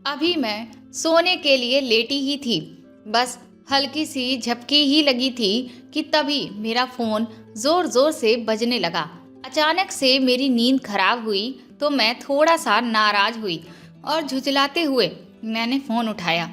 अभी मैं सोने के लिए लेटी ही थी। बस हल्की सी झपकी ही लगी थी कि तभी मेरा फोन जोर जोर से बजने लगा। अचानक से मेरी नींद खराब हुई तो मैं थोड़ा सा नाराज हुई और झुंझलाते हुए मैंने फोन उठाया।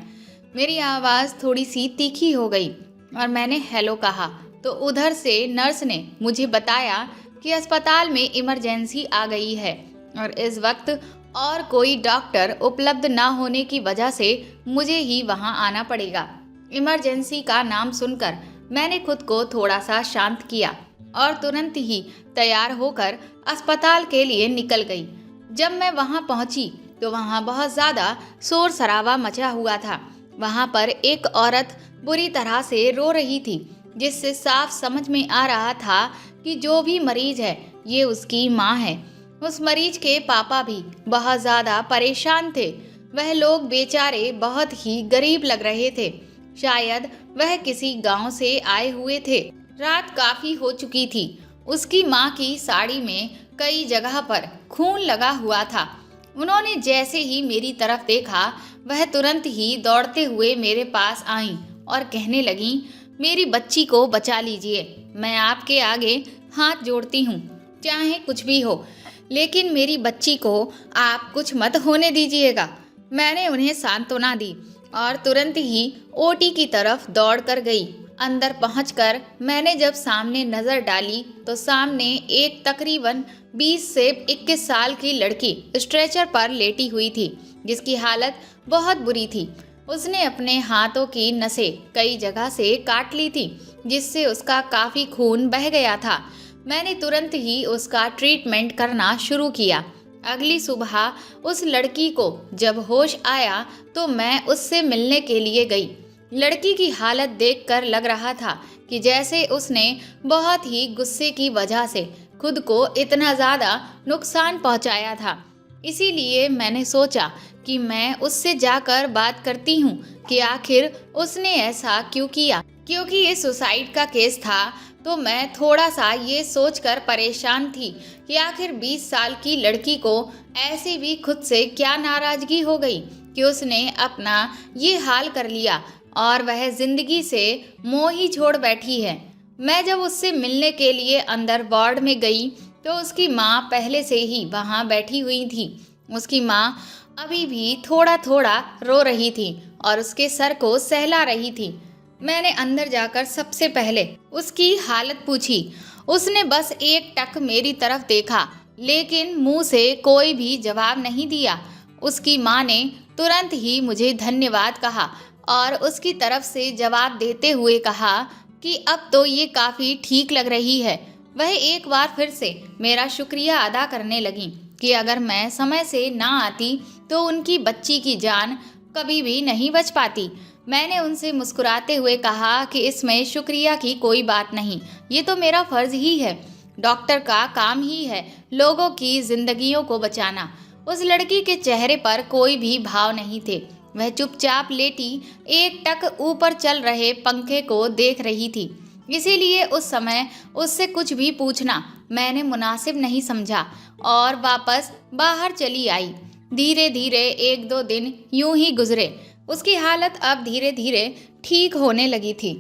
मेरी आवाज़ थोड़ी सी तीखी हो गई और मैंने हेलो कहा तो उधर से नर्स ने मुझे बताया कि अस्पताल में इमरजेंसी आ गई है और इस वक्त और कोई डॉक्टर उपलब्ध ना होने की वजह से मुझे ही वहां आना पड़ेगा। इमरजेंसी का नाम सुनकर मैंने खुद को थोड़ा सा शांत किया और तुरंत ही तैयार होकर अस्पताल के लिए निकल गई। जब मैं वहां पहुंची तो वहां बहुत ज़्यादा शोर शराबा मचा हुआ था। वहां पर एक औरत बुरी तरह से रो रही थी, जिससे साफ समझ में आ रहा था कि जो भी मरीज है ये उसकी माँ है। उस मरीज के पापा भी बहुत ज़्यादा परेशान थे। वह लोग बेचारे बहुत ही गरीब लग रहे थे। शायद वह किसी गांव से आए हुए थे। रात काफ़ी हो चुकी थी। उसकी माँ की साड़ी में कई जगह पर खून लगा हुआ था। उन्होंने जैसे ही मेरी तरफ देखा वह तुरंत ही दौड़ते हुए मेरे पास आईं और कहने लगीं, मेरी बच्ची को बचा लीजिए। मैं आपके आगे हाथ जोड़ती हूँ, चाहे कुछ भी हो, लेकिन मेरी बच्ची को आप कुछ मत होने दीजिएगा। मैंने उन्हें सांत्वना दी और तुरंत ही ओटी की तरफ दौड़ कर गई। अंदर पहुंचकर मैंने जब सामने नज़र डाली तो सामने एक तकरीबन 20 से 21 साल की लड़की स्ट्रेचर पर लेटी हुई थी, जिसकी हालत बहुत बुरी थी। उसने अपने हाथों की नसें कई जगह से काट ली थी, जिससे उसका काफ़ी खून बह गया था। मैंने तुरंत ही उसका ट्रीटमेंट करना शुरू किया। अगली सुबह उस लड़की को जब होश आया तो मैं उससे मिलने के लिए गई। लड़की की हालत देखकर लग रहा था कि जैसे उसने बहुत ही गुस्से की वजह से खुद को इतना ज़्यादा नुकसान पहुंचाया था। इसीलिए मैंने सोचा कि मैं उससे जाकर बात करती हूँ कि आखिर उसने ऐसा क्यों किया। क्योंकि ये सुसाइड का केस था तो मैं थोड़ा सा ये सोचकर परेशान थी कि आखिर 20 साल की लड़की को ऐसे भी खुद से क्या नाराज़गी हो गई कि उसने अपना ये हाल कर लिया और वह ज़िंदगी से मोह ही छोड़ बैठी है। मैं जब उससे मिलने के लिए अंदर वार्ड में गई तो उसकी माँ पहले से ही वहाँ बैठी हुई थी। उसकी माँ अभी भी थोड़ा थोड़ा रो रही थी और उसके सर को सहला रही थी। मैंने अंदर जाकर सबसे पहले उसकी हालत पूछी। उसने बस एक टक मेरी तरफ देखा, लेकिन मुंह से कोई भी जवाब नहीं दिया। उसकी माँ ने तुरंत ही मुझे धन्यवाद कहा और उसकी तरफ से जवाब देते हुए कहा कि अब तो ये काफ़ी ठीक लग रही है। वह एक बार फिर से मेरा शुक्रिया अदा करने लगी कि अगर मैं समय से ना आती तो उनकी बच्ची की जान कभी भी नहीं बच पाती। मैंने उनसे मुस्कुराते हुए कहा कि इसमें शुक्रिया की कोई बात नहीं, ये तो मेरा फ़र्ज़ ही है। डॉक्टर का काम ही है लोगों की ज़िंदगियों को बचाना। उस लड़की के चेहरे पर कोई भी भाव नहीं थे। वह चुपचाप लेटी एक टक ऊपर चल रहे पंखे को देख रही थी। इसीलिए उस समय उससे कुछ भी पूछना मैंने मुनासिब नहीं समझा और वापस बाहर चली आई। धीरे धीरे 1-2 दिन यूं ही गुजरे। उसकी हालत अब धीरे धीरे ठीक होने लगी थी,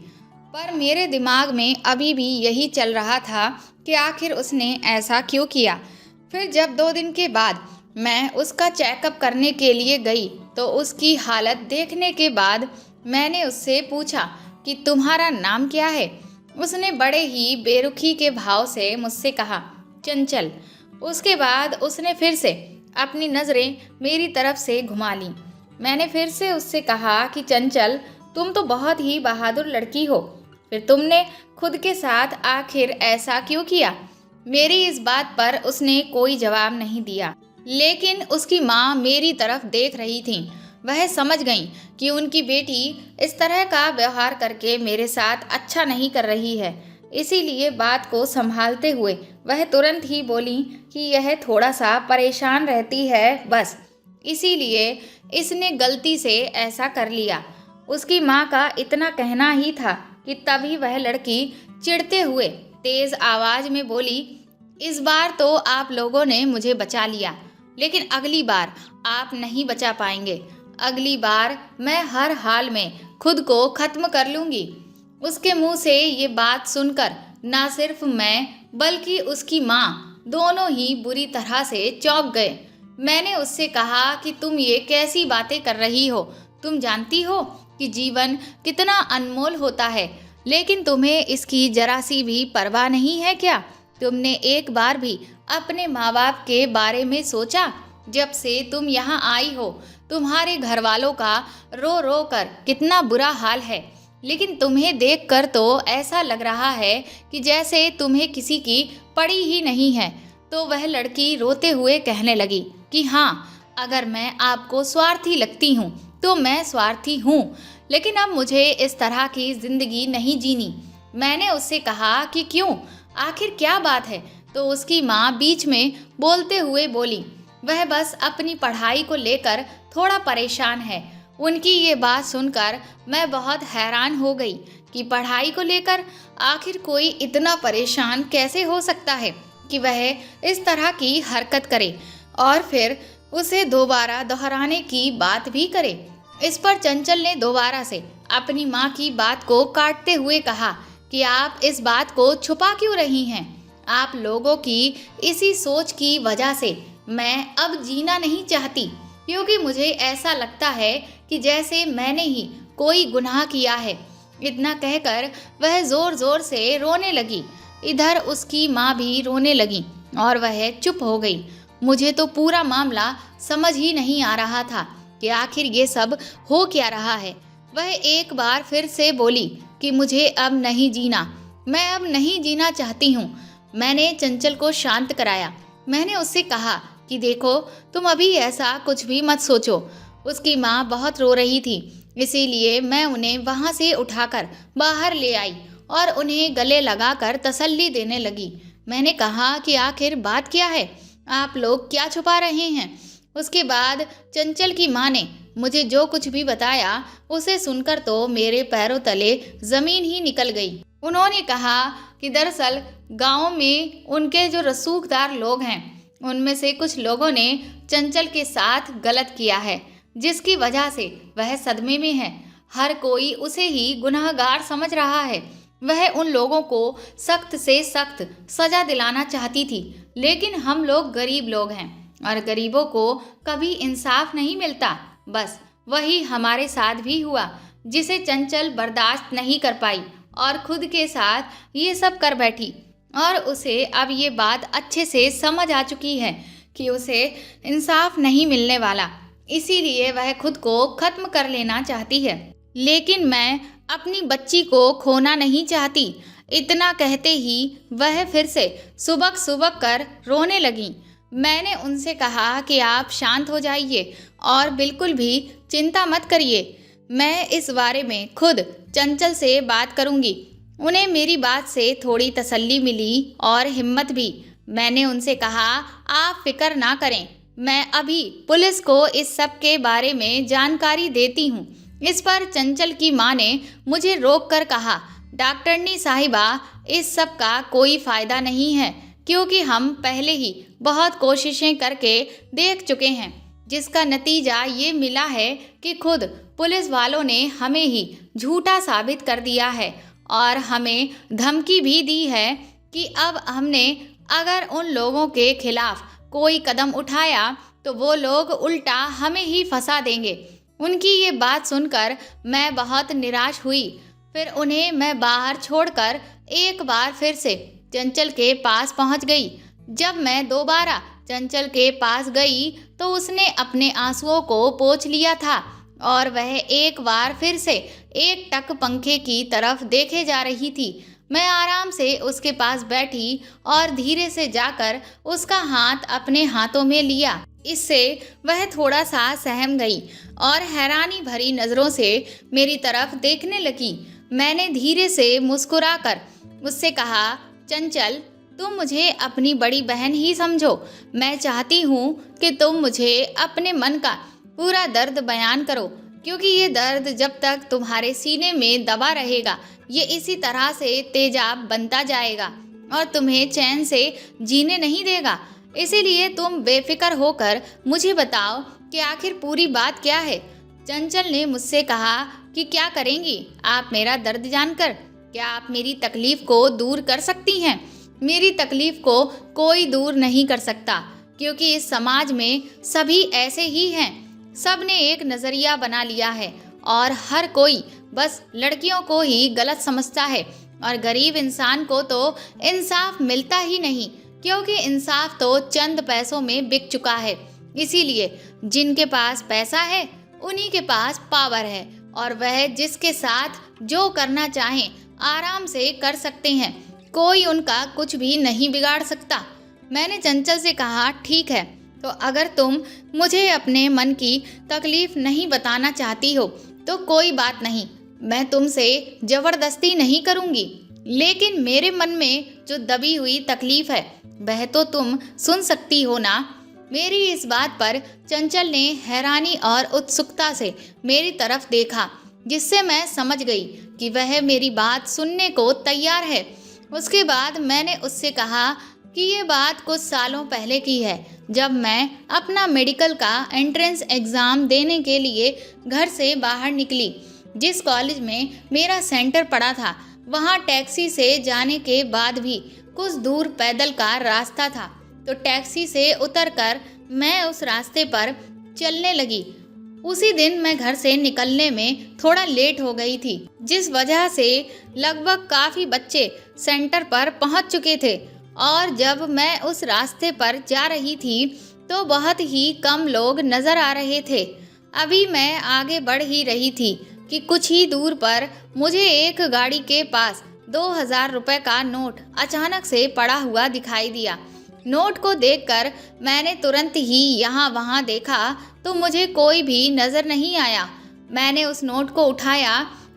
पर मेरे दिमाग में अभी भी यही चल रहा था कि आखिर उसने ऐसा क्यों किया। फिर जब 2 दिन के बाद मैं उसका चेकअप करने के लिए गई तो उसकी हालत देखने के बाद मैंने उससे पूछा कि तुम्हारा नाम क्या है। उसने बड़े ही बेरुखी के भाव से मुझसे कहा, चंचल। उसके बाद उसने फिर से अपनी नज़रें मेरी तरफ से घुमा लीं। मैंने फिर से उससे कहा कि चंचल, तुम तो बहुत ही बहादुर लड़की हो, फिर तुमने खुद के साथ आखिर ऐसा क्यों किया। मेरी इस बात पर उसने कोई जवाब नहीं दिया, लेकिन उसकी माँ मेरी तरफ देख रही थी। वह समझ गई कि उनकी बेटी इस तरह का व्यवहार करके मेरे साथ अच्छा नहीं कर रही है। इसीलिए बात को संभालते हुए वह तुरंत ही बोली कि यह थोड़ा सा परेशान रहती है बस, इसीलिए इसने गलती से ऐसा कर लिया। उसकी माँ का इतना कहना ही था कि तभी वह लड़की चिढ़ते हुए तेज आवाज में बोली, इस बार तो आप लोगों ने मुझे बचा लिया, लेकिन अगली बार आप नहीं बचा पाएंगे। अगली बार मैं हर हाल में खुद को खत्म कर लूंगी। उसके मुंह से ये बात सुनकर ना सिर्फ मैं बल्कि उसकी माँ दोनों ही बुरी तरह से चौंक गए। मैंने उससे कहा कि तुम ये कैसी बातें कर रही हो? तुम जानती हो कि जीवन कितना अनमोल होता है, लेकिन तुम्हें इसकी जरा सी भी परवाह नहीं है क्या? तुमने एक बार भी अपने माँ बाप के बारे में सोचा? जब से तुम यहाँ आई हो तुम्हारे घर वालों का रो रो कर कितना बुरा हाल है, लेकिन तुम्हें देखकर तो ऐसा लग रहा है कि जैसे तुम्हें किसी की पड़ी ही नहीं है। तो वह लड़की रोते हुए कहने लगी कि हाँ, अगर मैं आपको स्वार्थी लगती हूँ तो मैं स्वार्थी हूँ, लेकिन अब मुझे इस तरह की जिंदगी नहीं जीनी। मैंने उससे कहा कि क्यों, आखिर क्या बात है? तो उसकी माँ बीच में बोलते हुए बोली, वह बस अपनी पढ़ाई को लेकर थोड़ा परेशान है। उनकी ये बात सुनकर मैं बहुत हैरान हो गई कि पढ़ाई को लेकर आखिर कोई इतना परेशान कैसे हो सकता है कि वह इस तरह की हरकत करे और फिर उसे दोबारा दोहराने की बात भी करे। इस पर चंचल ने दोबारा से अपनी माँ की बात को काटते हुए कहा कि आप इस बात को छुपा क्यों रही हैं? आप लोगों की इसी सोच की वजह से मैं अब जीना नहीं चाहती, क्योंकि मुझे ऐसा लगता है कि जैसे मैंने ही कोई गुनाह किया है। इतना कहकर वह जोर जोर से रोने लगी। इधर उसकी माँ भी रोने लगी और वह चुप हो गई। मुझे तो पूरा मामला समझ ही नहीं आ रहा था कि आखिर ये सब हो क्या रहा है। वह एक बार फिर से बोली कि मुझे अब नहीं जीना, मैं अब नहीं जीना चाहती हूँ। मैंने चंचल को शांत कराया। मैंने उससे कहा कि देखो, तुम अभी ऐसा कुछ भी मत सोचो। उसकी माँ बहुत रो रही थी, इसीलिए मैं उन्हें वहाँ से उठाकर बाहर ले आई और उन्हें गले लगाकर तसल्ली देने लगी। मैंने कहा कि आखिर बात क्या है, आप लोग क्या छुपा रहे हैं? उसके बाद चंचल की माँ ने मुझे जो कुछ भी बताया उसे सुनकर तो मेरे पैरों तले जमीन ही निकल गई। उन्होंने कहा कि दरअसल गांव में उनके जो रसूखदार लोग हैं, उनमें से कुछ लोगों ने चंचल के साथ गलत किया है, जिसकी वजह से वह सदमे में है। हर कोई उसे ही गुनहगार समझ रहा है। वह उन लोगों को सख्त से सख्त सजा दिलाना चाहती थी, लेकिन हम लोग गरीब लोग हैं और गरीबों को कभी इंसाफ नहीं मिलता। बस वही हमारे साथ भी हुआ, जिसे चंचल बर्दाश्त नहीं कर पाई और खुद के साथ ये सब कर बैठी। और उसे अब ये बात अच्छे से समझ आ चुकी है कि उसे इंसाफ नहीं मिलने वाला, इसीलिए वह खुद को खत्म कर लेना चाहती है। लेकिन मैं अपनी बच्ची को खोना नहीं चाहती। इतना कहते ही वह फिर से सुबक सुबक कर रोने लगी। मैंने उनसे कहा कि आप शांत हो जाइए और बिल्कुल भी चिंता मत करिए। मैं इस बारे में खुद चंचल से बात करूंगी। उन्हें मेरी बात से थोड़ी तसल्ली मिली और हिम्मत भी। मैंने उनसे कहा, आप फिक्र ना करें, मैं अभी पुलिस को इस सब के बारे में जानकारी देती हूँ। इस पर चंचल की माँ ने मुझे रोक कर कहा, डॉक्टरनी साहिबा, इस सब का कोई फ़ायदा नहीं है, क्योंकि हम पहले ही बहुत कोशिशें करके देख चुके हैं, जिसका नतीजा ये मिला है कि खुद पुलिस वालों ने हमें ही झूठा साबित कर दिया है और हमें धमकी भी दी है कि अब हमने अगर उन लोगों के खिलाफ कोई कदम उठाया तो वो लोग उल्टा हमें ही फंसा देंगे। उनकी ये बात सुनकर मैं बहुत निराश हुई। फिर उन्हें मैं बाहर छोड़कर एक बार फिर से चंचल के पास पहुंच गई। जब मैं दोबारा चंचल के पास गई तो उसने अपने आंसुओं को पोंछ लिया था और वह एक बार फिर से एक टक पंखे की तरफ देखे जा रही थी। मैं आराम से उसके पास बैठी और धीरे से जाकर उसका हाथ अपने हाथों में लिया। इससे वह थोड़ा सा सहम गई और हैरानी भरी नज़रों से मेरी तरफ देखने लगी। मैंने धीरे से मुस्कुराकर उससे कहा, चंचल, तुम मुझे अपनी बड़ी बहन ही समझो। मैं चाहती हूँ कि तुम मुझे अपने मन का पूरा दर्द बयान करो, क्योंकि ये दर्द जब तक तुम्हारे सीने में दबा रहेगा ये इसी तरह से तेजाब बनता जाएगा और तुम्हें चैन से जीने नहीं देगा। इसीलिए तुम बेफिक्र होकर मुझे बताओ कि आखिर पूरी बात क्या है। चंचल ने मुझसे कहा कि क्या करेंगी आप मेरा दर्द जानकर? क्या आप मेरी तकलीफ को दूर कर सकती हैं? मेरी तकलीफ को कोई दूर नहीं कर सकता, क्योंकि इस समाज में सभी ऐसे ही हैं। सब ने एक नज़रिया बना लिया है और हर कोई बस लड़कियों को ही गलत समझता है और गरीब इंसान को तो इंसाफ मिलता ही नहीं, क्योंकि इंसाफ तो चंद पैसों में बिक चुका है। इसीलिए जिनके पास पैसा है उन्हीं के पास पावर है और वह जिसके साथ जो करना चाहें आराम से कर सकते हैं। कोई उनका कुछ भी नहीं बिगाड़ सकता। मैंने चंचल से कहा, ठीक है, तो अगर तुम मुझे अपने मन की तकलीफ नहीं बताना चाहती हो तो कोई बात नहीं, मैं तुमसे ज़बरदस्ती नहीं करूँगी। लेकिन मेरे मन में जो दबी हुई तकलीफ है वह तो तुम सुन सकती हो ना। मेरी इस बात पर चंचल ने हैरानी और उत्सुकता से मेरी तरफ देखा, जिससे मैं समझ गई कि वह मेरी बात सुनने को तैयार है। उसके बाद मैंने उससे कहा कि ये बात कुछ सालों पहले की है, जब मैं अपना मेडिकल का एंट्रेंस एग्ज़ाम देने के लिए घर से बाहर निकली। जिस कॉलेज में मेरा सेंटर पड़ा था वहाँ टैक्सी से जाने के बाद भी कुछ दूर पैदल का रास्ता था, तो टैक्सी से उतरकर मैं उस रास्ते पर चलने लगी। उसी दिन मैं घर से निकलने में थोड़ा लेट हो गई थी, जिस वजह से लगभग काफ़ी बच्चे सेंटर पर पहुंच चुके थे और जब मैं उस रास्ते पर जा रही थी तो बहुत ही कम लोग नज़र आ रहे थे। अभी मैं आगे बढ़ ही रही थी कि कुछ ही दूर पर मुझे एक गाड़ी के पास 2000 रुपये का नोट अचानक से पड़ा हुआ दिखाई दिया। नोट को देखकर मैंने तुरंत ही यहाँ वहाँ देखा तो मुझे कोई भी नज़र नहीं आया। मैंने उस नोट को उठाया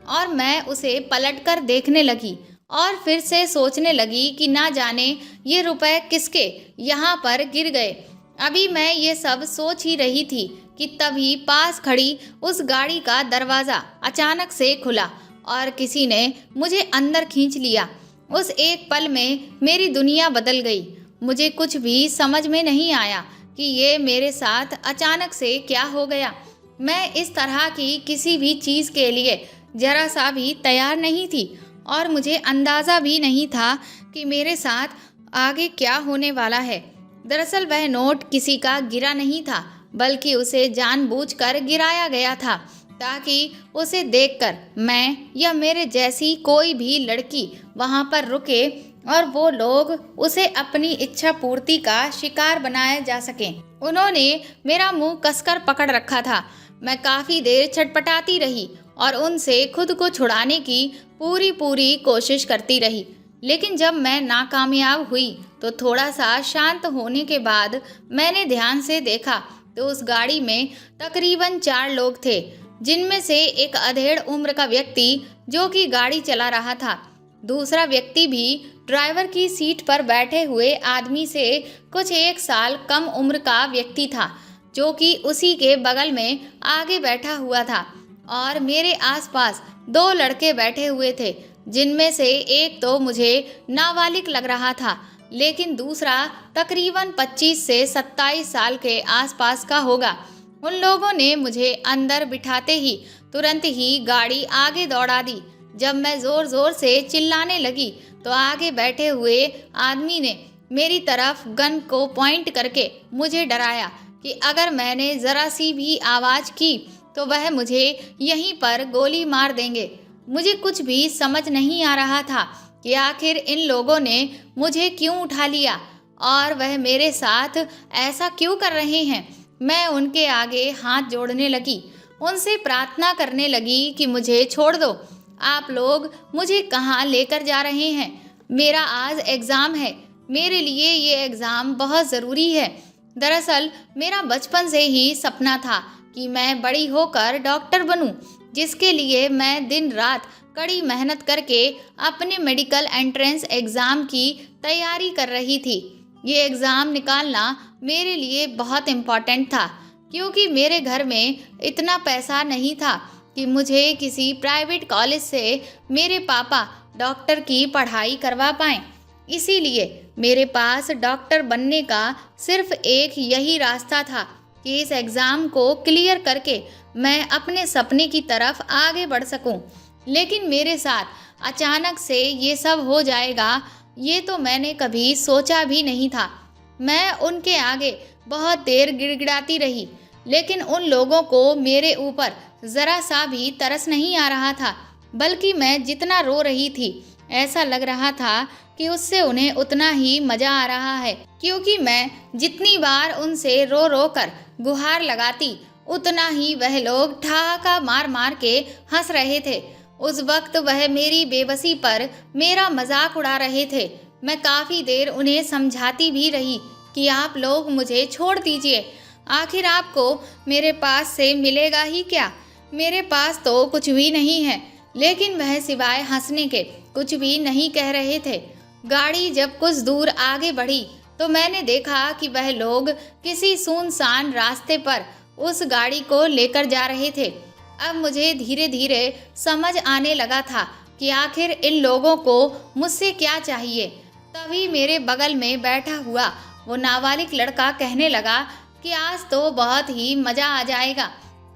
और मैं उसे पलटकर देखने लगी और फिर से सोचने लगी कि ना जाने ये रुपए किसके यहाँ पर गिर गए। अभी मैं ये सब सोच ही रही थी कि तभी पास खड़ी उस गाड़ी का दरवाज़ा अचानक से खुला और किसी ने मुझे अंदर खींच लिया। उस एक पल में मेरी दुनिया बदल गई। मुझे कुछ भी समझ में नहीं आया कि ये मेरे साथ अचानक से क्या हो गया। मैं इस तरह की किसी भी चीज़ के लिए ज़रा सा भी तैयार नहीं थी और मुझे अंदाज़ा भी नहीं था कि मेरे साथ आगे क्या होने वाला है। दरअसल वह नोट किसी का गिरा नहीं था, बल्कि उसे जानबूझकर गिराया गया था ताकि उसे देखकर मैं या मेरे जैसी कोई भी लड़की वहाँ पर रुके और वो लोग उसे अपनी इच्छा पूर्ति का शिकार बनाया जा सकें। उन्होंने मेरा मुंह कसकर पकड़ रखा था। मैं काफ़ी देर छटपटाती रही और उनसे खुद को छुड़ाने की पूरी कोशिश करती रही, लेकिन जब मैं नाकामयाब हुई तो थोड़ा सा शांत होने के बाद मैंने ध्यान से देखा तो उस गाड़ी में तकरीबन 4 लोग थे, जिनमें से एक अधेड़ उम्र का व्यक्ति जो कि गाड़ी चला रहा था। दूसरा व्यक्ति भी ड्राइवर की सीट पर बैठे हुए आदमी से कुछ 1 साल कम उम्र का व्यक्ति था, जो कि उसी के बगल में आगे बैठा हुआ था। और मेरे आसपास 2 लड़के बैठे हुए थे, जिनमें से एक तो मुझे नाबालिग लग रहा था, लेकिन दूसरा तकरीबन 25 से 27 साल के आसपास का होगा। उन लोगों ने मुझे अंदर बिठाते ही तुरंत ही गाड़ी आगे दौड़ा दी। जब मैं ज़ोर ज़ोर से चिल्लाने लगी तो आगे बैठे हुए आदमी ने मेरी तरफ गन को पॉइंट करके मुझे डराया कि अगर मैंने ज़रा सी भी आवाज़ की तो वह मुझे यहीं पर गोली मार देंगे। मुझे कुछ भी समझ नहीं आ रहा था कि आखिर इन लोगों ने मुझे क्यों उठा लिया और वह मेरे साथ ऐसा क्यों कर रहे हैं। मैं उनके आगे हाथ जोड़ने लगी, उनसे प्रार्थना करने लगी कि मुझे छोड़ दो। आप लोग मुझे कहाँ लेकर जा रहे हैं? मेरा आज एग्ज़ाम है, मेरे लिए ये एग्ज़ाम बहुत ज़रूरी है। दरअसल मेरा बचपन से ही सपना था कि मैं बड़ी होकर डॉक्टर बनूं, जिसके लिए मैं दिन रात कड़ी मेहनत करके अपने मेडिकल एंट्रेंस एग्ज़ाम की तैयारी कर रही थी। ये एग्ज़ाम निकालना मेरे लिए बहुत इम्पॉर्टेंट था, क्योंकि मेरे घर में इतना पैसा नहीं था कि मुझे किसी प्राइवेट कॉलेज से मेरे पापा डॉक्टर की पढ़ाई करवा पाएँ। इसीलिए मेरे पास डॉक्टर बनने का सिर्फ एक यही रास्ता था कि इस एग्ज़ाम को क्लियर करके मैं अपने सपने की तरफ आगे बढ़ सकूं। लेकिन मेरे साथ अचानक से ये सब हो जाएगा, ये तो मैंने कभी सोचा भी नहीं था। मैं उनके आगे बहुत देर गिड़गिड़ाती रही, लेकिन उन लोगों को मेरे ऊपर ज़रा सा भी तरस नहीं आ रहा था, बल्कि मैं जितना रो रही थी ऐसा लग रहा था कि उससे उन्हें उतना ही मज़ा आ रहा है, क्योंकि मैं जितनी बार उनसे रो रो कर गुहार लगाती उतना ही वह लोग ठहाका मार मार के हंस रहे थे। उस वक्त वह मेरी बेबसी पर मेरा मजाक उड़ा रहे थे। मैं काफ़ी देर उन्हें समझाती भी रही कि आप लोग मुझे छोड़ दीजिए, आखिर आपको मेरे पास से मिलेगा ही क्या, मेरे पास तो कुछ भी नहीं है। लेकिन वह सिवाय हंसने के कुछ भी नहीं कह रहे थे। गाड़ी जब कुछ दूर आगे बढ़ी तो मैंने देखा कि वह लोग किसी सुनसान रास्ते पर उस गाड़ी को लेकर जा रहे थे। अब मुझे धीरे धीरे समझ आने लगा था कि आखिर इन लोगों को मुझसे क्या चाहिए। तभी मेरे बगल में बैठा हुआ वो नाबालिग लड़का कहने लगा कि आज तो बहुत ही मज़ा आ जाएगा,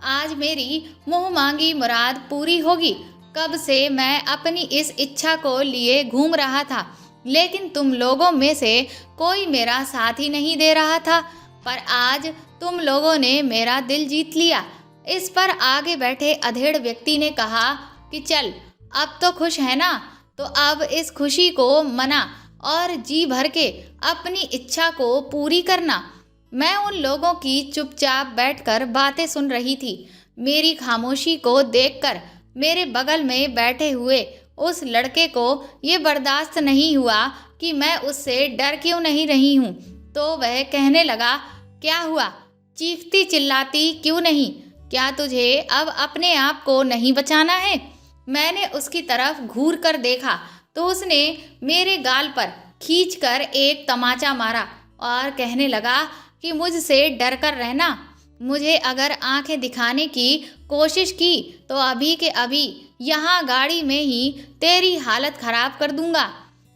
आज मेरी मुँह मांगी मुराद पूरी होगी। कब से मैं अपनी इस इच्छा को लिए घूम रहा था, लेकिन तुम लोगों में से कोई मेरा साथ ही नहीं दे रहा था, पर आज तुम लोगों ने मेरा दिल जीत लिया। इस पर आगे बैठे अधेड़ व्यक्ति ने कहा कि चल, अब तो खुश है ना, तो अब इस खुशी को मना और जी भर के अपनी इच्छा को पूरी करना। मैं उन लोगों की चुपचाप बैठकर बातें सुन रही थी। मेरी खामोशी को देखकर मेरे बगल में बैठे हुए उस लड़के को ये बर्दाश्त नहीं हुआ कि मैं उससे डर क्यों नहीं रही हूँ, तो वह कहने लगा, क्या हुआ, चीखती चिल्लाती क्यों नहीं, क्या तुझे अब अपने आप को नहीं बचाना है। मैंने उसकी तरफ घूर कर देखा तो उसने मेरे गाल पर खींचकर एक तमाचा मारा और कहने लगा कि मुझसे डर कर रहना। मुझे अगर आंखें दिखाने की कोशिश की तो अभी के अभी यहाँ गाड़ी में ही तेरी हालत खराब कर दूंगा।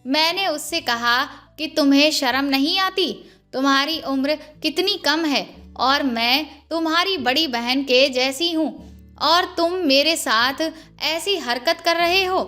मैंने उससे कहा कि तुम्हें शर्म नहीं आती, तुम्हारी उम्र कितनी कम है और मैं तुम्हारी बड़ी बहन के जैसी हूँ और तुम मेरे साथ ऐसी हरकत कर रहे हो।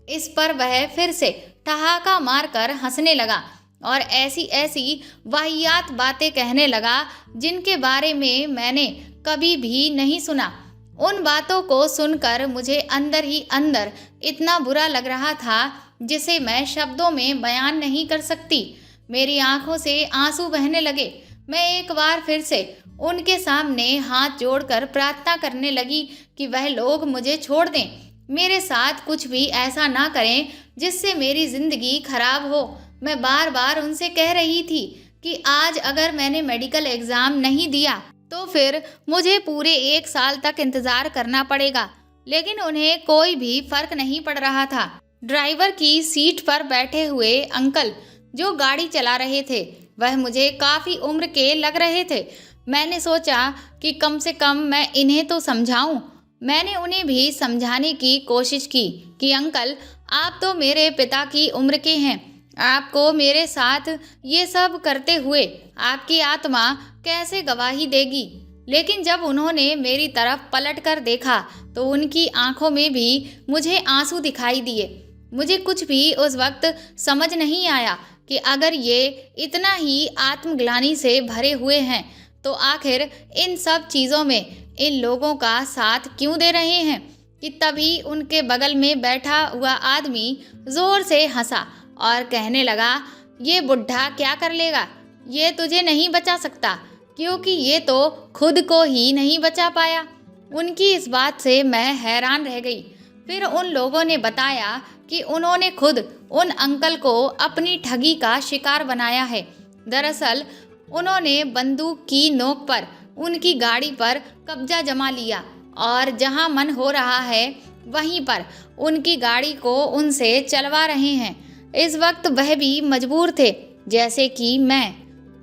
इस पर वह फिर से ठहाका मारकर हंसने लगा और ऐसी ऐसी वाहियात बातें कहने लगा जिनके बारे में मैंने कभी भी नहीं सुना। उन बातों को सुनकर मुझे अंदर ही अंदर इतना बुरा लग रहा था जिसे मैं शब्दों में बयान नहीं कर सकती। मेरी आंखों से आंसू बहने लगे। मैं एक बार फिर से उनके सामने हाथ जोड़कर प्रार्थना करने लगी कि वह लोग मुझे छोड़ दें, मेरे साथ कुछ भी ऐसा ना करें जिससे मेरी ज़िंदगी खराब हो। मैं बार बार उनसे कह रही थी कि आज अगर मैंने मेडिकल एग्ज़ाम नहीं दिया तो फिर मुझे पूरे 1 साल तक इंतज़ार करना पड़ेगा, लेकिन उन्हें कोई भी फ़र्क नहीं पड़ रहा था। ड्राइवर की सीट पर बैठे हुए अंकल जो गाड़ी चला रहे थे वह मुझे काफ़ी उम्र के लग रहे थे। मैंने सोचा कि कम से कम मैं इन्हें तो समझाऊं। मैंने उन्हें भी समझाने की कोशिश की कि अंकल, आप तो मेरे पिता की उम्र के हैं, आपको मेरे साथ ये सब करते हुए आपकी आत्मा कैसे गवाही देगी। लेकिन जब उन्होंने मेरी तरफ पलट कर देखा तो उनकी आंखों में भी मुझे आंसू दिखाई दिए। मुझे कुछ भी उस वक्त समझ नहीं आया कि अगर ये इतना ही आत्मग्लानि से भरे हुए हैं तो आखिर इन सब चीज़ों में इन लोगों का साथ क्यों दे रहे हैं। कि तभी उनके बगल में बैठा हुआ आदमी ज़ोर से हंसा और कहने लगा, ये बुढ़ा क्या कर लेगा, ये तुझे नहीं बचा सकता, क्योंकि ये तो खुद को ही नहीं बचा पाया। उनकी इस बात से मैं हैरान रह गई। फिर उन लोगों ने बताया कि उन्होंने खुद उन अंकल को अपनी ठगी का शिकार बनाया है। दरअसल उन्होंने बंदूक की नोक पर उनकी गाड़ी पर कब्जा जमा लिया और जहां मन हो रहा है वहीं पर उनकी गाड़ी को उनसे चलवा रहे हैं। इस वक्त वह भी मजबूर थे, जैसे कि मैं।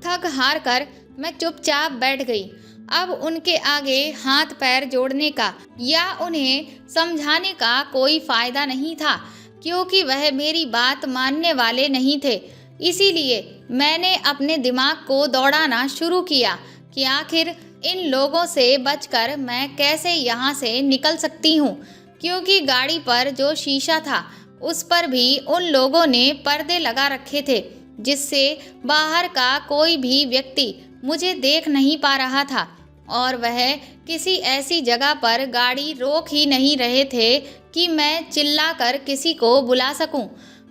थक हार कर मैं चुपचाप बैठ गई। अब उनके आगे हाथ पैर जोड़ने का या उन्हें समझाने का कोई फ़ायदा नहीं था, क्योंकि वह मेरी बात मानने वाले नहीं थे। इसीलिए मैंने अपने दिमाग को दौड़ाना शुरू किया कि आखिर इन लोगों से बचकर मैं कैसे यहाँ से निकल सकती हूँ, क्योंकि गाड़ी पर जो शीशा था उस पर भी उन लोगों ने पर्दे लगा रखे थे, जिससे बाहर का कोई भी व्यक्ति मुझे देख नहीं पा रहा था। और वह किसी ऐसी जगह पर गाड़ी रोक ही नहीं रहे थे कि मैं चिल्लाकर किसी को बुला सकूं।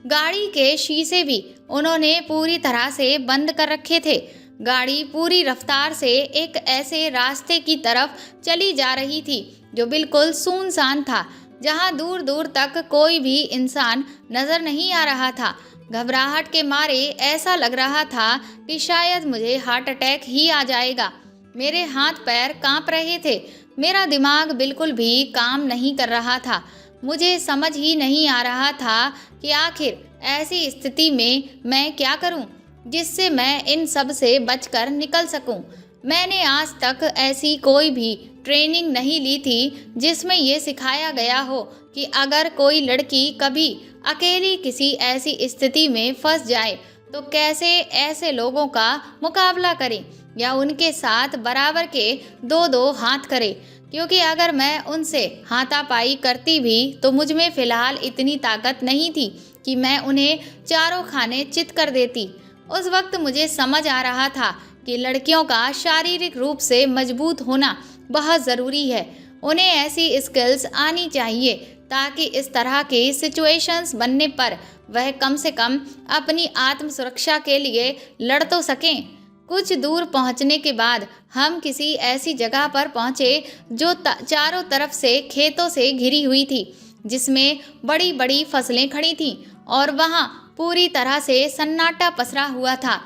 गाड़ी के शीशे भी उन्होंने पूरी तरह से बंद कर रखे थे। गाड़ी पूरी रफ्तार से एक ऐसे रास्ते की तरफ चली जा रही थी जो बिल्कुल सुनसान था, जहां दूर दूर तक कोई भी इंसान नजर नहीं आ रहा था। घबराहट के मारे ऐसा लग रहा था कि शायद मुझे हार्ट अटैक ही आ जाएगा। मेरे हाथ पैर कांप रहे थे। मेरा दिमाग बिल्कुल भी काम नहीं कर रहा था। मुझे समझ ही नहीं आ रहा था कि आखिर ऐसी स्थिति में मैं क्या करूं, जिससे मैं इन सब से बचकर निकल सकूं। मैंने आज तक ऐसी कोई भी ट्रेनिंग नहीं ली थी जिसमें ये सिखाया गया हो कि अगर कोई लड़की कभी अकेली किसी ऐसी स्थिति में फंस जाए तो कैसे ऐसे लोगों का मुकाबला करें या उनके साथ बराबर के दो दो हाथ करें। क्योंकि अगर मैं उनसे हाथापाई करती भी तो मुझ में फ़िलहाल इतनी ताकत नहीं थी कि मैं उन्हें चारों खाने चित कर देती। उस वक्त मुझे समझ आ रहा था कि लड़कियों का शारीरिक रूप से मजबूत होना बहुत ज़रूरी है। उन्हें ऐसी स्किल्स आनी चाहिए ताकि इस तरह के सिचुएशंस बनने पर वह कम से कम अपनी आत्म सुरक्षा के लिए लड़ तो सकें। कुछ दूर पहुंचने के बाद हम किसी ऐसी जगह पर पहुंचे जो चारों तरफ से खेतों से घिरी हुई थी, जिसमें बड़ी बड़ी फसलें खड़ी थीं और वहां पूरी तरह से सन्नाटा पसरा हुआ था।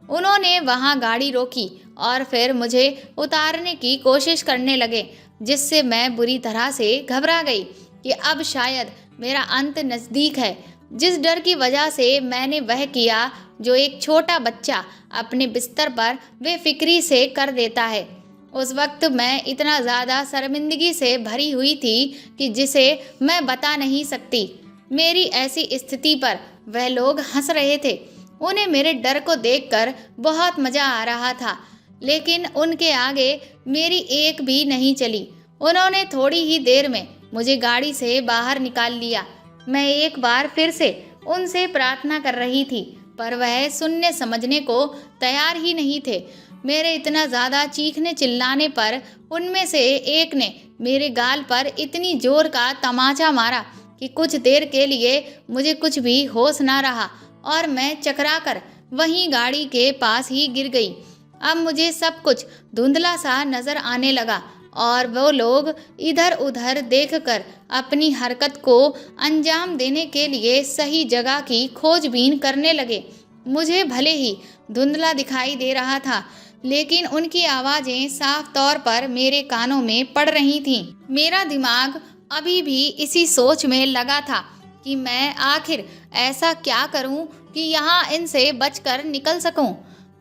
उन्होंने वहां गाड़ी रोकी और फिर मुझे उतारने की कोशिश करने लगे, जिससे मैं बुरी तरह से घबरा गई कि अब शायद मेरा अंत नज़दीक है। जिस डर की वजह से मैंने वह किया जो एक छोटा बच्चा अपने बिस्तर पर बेफिक्री से कर देता है। उस वक्त मैं इतना ज़्यादा शर्मिंदगी से भरी हुई थी कि जिसे मैं बता नहीं सकती। मेरी ऐसी स्थिति पर वह लोग हंस रहे थे। उन्हें मेरे डर को देखकर बहुत मज़ा आ रहा था, लेकिन उनके आगे मेरी एक भी नहीं चली। उन्होंने थोड़ी ही देर में मुझे गाड़ी से बाहर निकाल लिया। मैं एक बार फिर से उनसे प्रार्थना कर रही थी, पर वह सुनने समझने को तैयार ही नहीं थे। मेरे इतना ज़्यादा चीखने चिल्लाने पर उनमें से एक ने मेरे गाल पर इतनी जोर का तमाचा मारा कि कुछ देर के लिए मुझे कुछ भी होश ना रहा और मैं चकराकर वहीं गाड़ी के पास ही गिर गई। अब मुझे सब कुछ धुंधला सा नज़र आने लगा और वो लोग इधर उधर देखकर अपनी हरकत को अंजाम देने के लिए सही जगह की खोजबीन करने लगे। मुझे भले ही धुंधला दिखाई दे रहा था, लेकिन उनकी आवाज़ें साफ तौर पर मेरे कानों में पड़ रही थीं। मेरा दिमाग अभी भी इसी सोच में लगा था कि मैं आखिर ऐसा क्या करूं कि यहाँ इनसे बचकर निकल सकूं।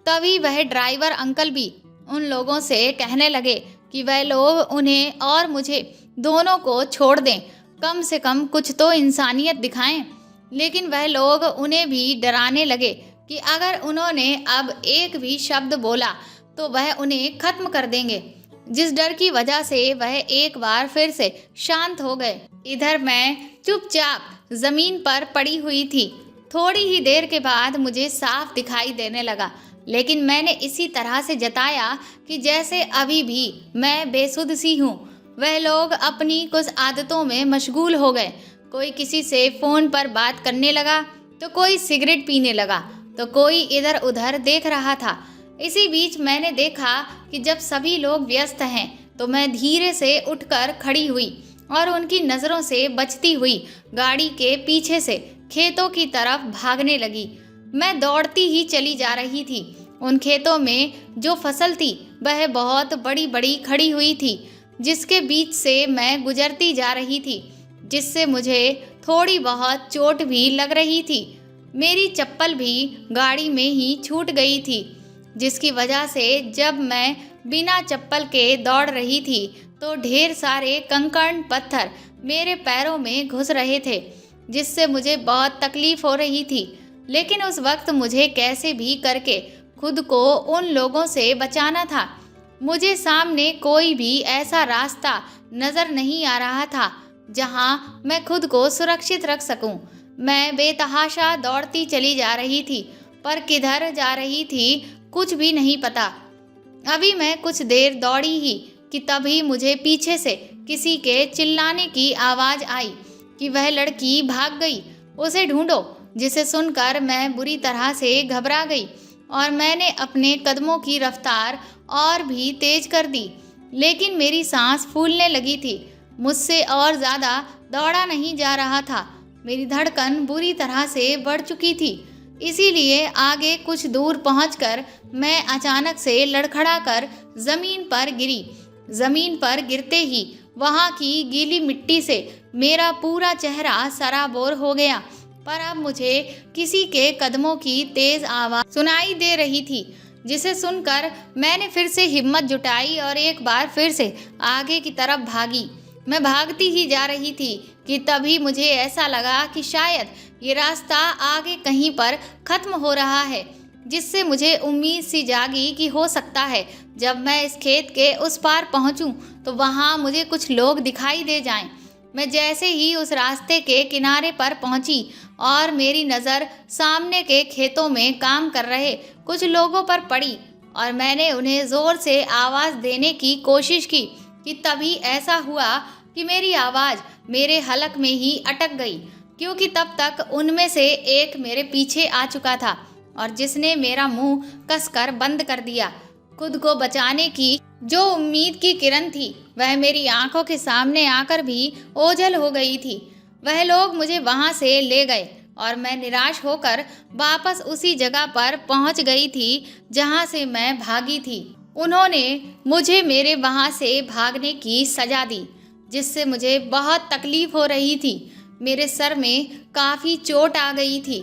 तभी वह ड्राइवर अंकल भी उन लोगों से कहने लगे कि वह लोग उन्हें और मुझे दोनों को छोड़ दें, कम से कम कुछ तो इंसानियत दिखाएं। लेकिन वह लोग उन्हें भी डराने लगे कि अगर उन्होंने अब एक भी शब्द बोला तो वह उन्हें ख़त्म कर देंगे, जिस डर की वजह से वह एक बार फिर से शांत हो गए। इधर मैं चुपचाप ज़मीन पर पड़ी हुई थी। थोड़ी ही देर के बाद मुझे साफ दिखाई देने लगा, लेकिन मैंने इसी तरह से जताया कि जैसे अभी भी मैं बेसुध सी हूँ। वह लोग अपनी कुछ आदतों में मशगूल हो गए। कोई किसी से फ़ोन पर बात करने लगा तो कोई सिगरेट पीने लगा तो कोई इधर उधर देख रहा था। इसी बीच मैंने देखा कि जब सभी लोग व्यस्त हैं तो मैं धीरे से उठकर खड़ी हुई और उनकी नज़रों से बचती हुई गाड़ी के पीछे से खेतों की तरफ भागने लगी। मैं दौड़ती ही चली जा रही थी। उन खेतों में जो फसल थी वह बहुत बड़ी बड़ी खड़ी हुई थी, जिसके बीच से मैं गुजरती जा रही थी, जिससे मुझे थोड़ी बहुत चोट भी लग रही थी। मेरी चप्पल भी गाड़ी में ही छूट गई थी, जिसकी वजह से जब मैं बिना चप्पल के दौड़ रही थी तो ढेर सारे कंकड़ पत्थर मेरे पैरों में घुस रहे थे, जिससे मुझे बहुत तकलीफ़ हो रही थी। लेकिन उस वक्त मुझे कैसे भी करके खुद को उन लोगों से बचाना था। मुझे सामने कोई भी ऐसा रास्ता नजर नहीं आ रहा था जहां मैं खुद को सुरक्षित रख सकूं। मैं बेतहाशा दौड़ती चली जा रही थी, पर किधर जा रही थी कुछ भी नहीं पता। अभी मैं कुछ देर दौड़ी ही कि तभी मुझे पीछे से किसी के चिल्लाने की आवाज़ आई कि वह लड़की भाग गई, उसे ढूंढो। जिसे सुनकर मैं बुरी तरह से घबरा गई और मैंने अपने कदमों की रफ्तार और भी तेज कर दी, लेकिन मेरी सांस फूलने लगी थी। मुझसे और ज़्यादा दौड़ा नहीं जा रहा था। मेरी धड़कन बुरी तरह से बढ़ चुकी थी, इसीलिए आगे कुछ दूर पहुंचकर मैं अचानक से लड़खड़ाकर ज़मीन पर गिरी। ज़मीन पर गिरते ही वहाँ की गीली मिट्टी से मेरा पूरा चेहरा सराबोर हो गया, पर अब मुझे किसी के कदमों की तेज़ आवाज़ सुनाई दे रही थी, जिसे सुनकर मैंने फिर से हिम्मत जुटाई और एक बार फिर से आगे की तरफ भागी। मैं भागती ही जा रही थी कि तभी मुझे ऐसा लगा कि शायद ये रास्ता आगे कहीं पर ख़त्म हो रहा है, जिससे मुझे उम्मीद सी जागी कि हो सकता है जब मैं इस खेत के उस पार पहुंचूं तो वहां मुझे कुछ लोग दिखाई दे जाएं। मैं जैसे ही उस रास्ते के किनारे पर पहुंची और मेरी नज़र सामने के खेतों में काम कर रहे कुछ लोगों पर पड़ी और मैंने उन्हें ज़ोर से आवाज़ देने की कोशिश की कि तभी ऐसा हुआ कि मेरी आवाज़ मेरे हलक में ही अटक गई, क्योंकि तब तक उनमें से एक मेरे पीछे आ चुका था और जिसने मेरा मुंह कसकर बंद कर दिया। खुद को बचाने की जो उम्मीद की किरण थी वह मेरी आंखों के सामने आकर भी ओझल हो गई थी। वह लोग मुझे वहां से ले गए और मैं निराश होकर वापस उसी जगह पर पहुंच गई थी जहां से मैं भागी थी। उन्होंने मुझे मेरे वहां से भागने की सज़ा दी, जिससे मुझे बहुत तकलीफ हो रही थी। मेरे सर में काफ़ी चोट आ गई थी।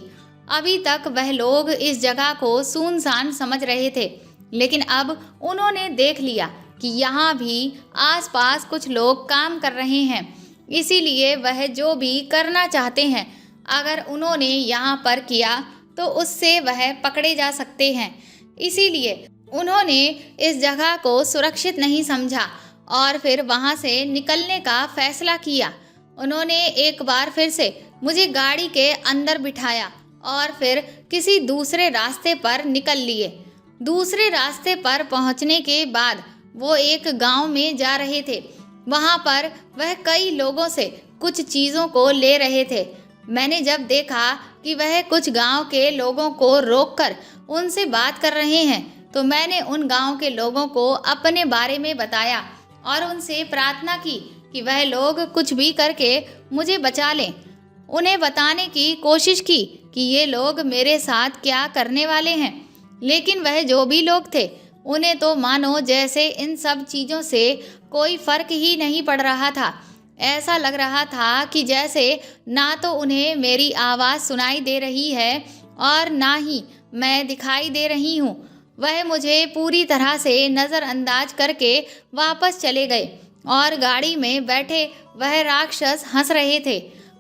अभी तक वह लोग इस जगह को सुनसान समझ रहे थे, लेकिन अब उन्होंने देख लिया कि यहाँ भी आसपास कुछ लोग काम कर रहे हैं, इसीलिए वह जो भी करना चाहते हैं अगर उन्होंने यहाँ पर किया तो उससे वह पकड़े जा सकते हैं। इसीलिए उन्होंने इस जगह को सुरक्षित नहीं समझा और फिर वहाँ से निकलने का फैसला किया। उन्होंने एक बार फिर से मुझे गाड़ी के अंदर बिठाया और फिर किसी दूसरे रास्ते पर निकल लिए। दूसरे रास्ते पर पहुंचने के बाद वो एक गांव में जा रहे थे। वहां पर वह कई लोगों से कुछ चीज़ों को ले रहे थे। मैंने जब देखा कि वह कुछ गांव के लोगों को रोककर उनसे बात कर रहे हैं तो मैंने उन गांव के लोगों को अपने बारे में बताया और उनसे प्रार्थना की कि वह लोग कुछ भी करके मुझे बचा लें। उन्हें बताने की कोशिश की कि ये लोग मेरे साथ क्या करने वाले हैं, लेकिन वह जो भी लोग थे उन्हें तो मानो जैसे इन सब चीज़ों से कोई फ़र्क ही नहीं पड़ रहा था। ऐसा लग रहा था कि जैसे ना तो उन्हें मेरी आवाज़ सुनाई दे रही है और ना ही मैं दिखाई दे रही हूँ। वह मुझे पूरी तरह से नज़रअंदाज करके वापस चले गए और गाड़ी में बैठे वह राक्षस हंस रहे थे।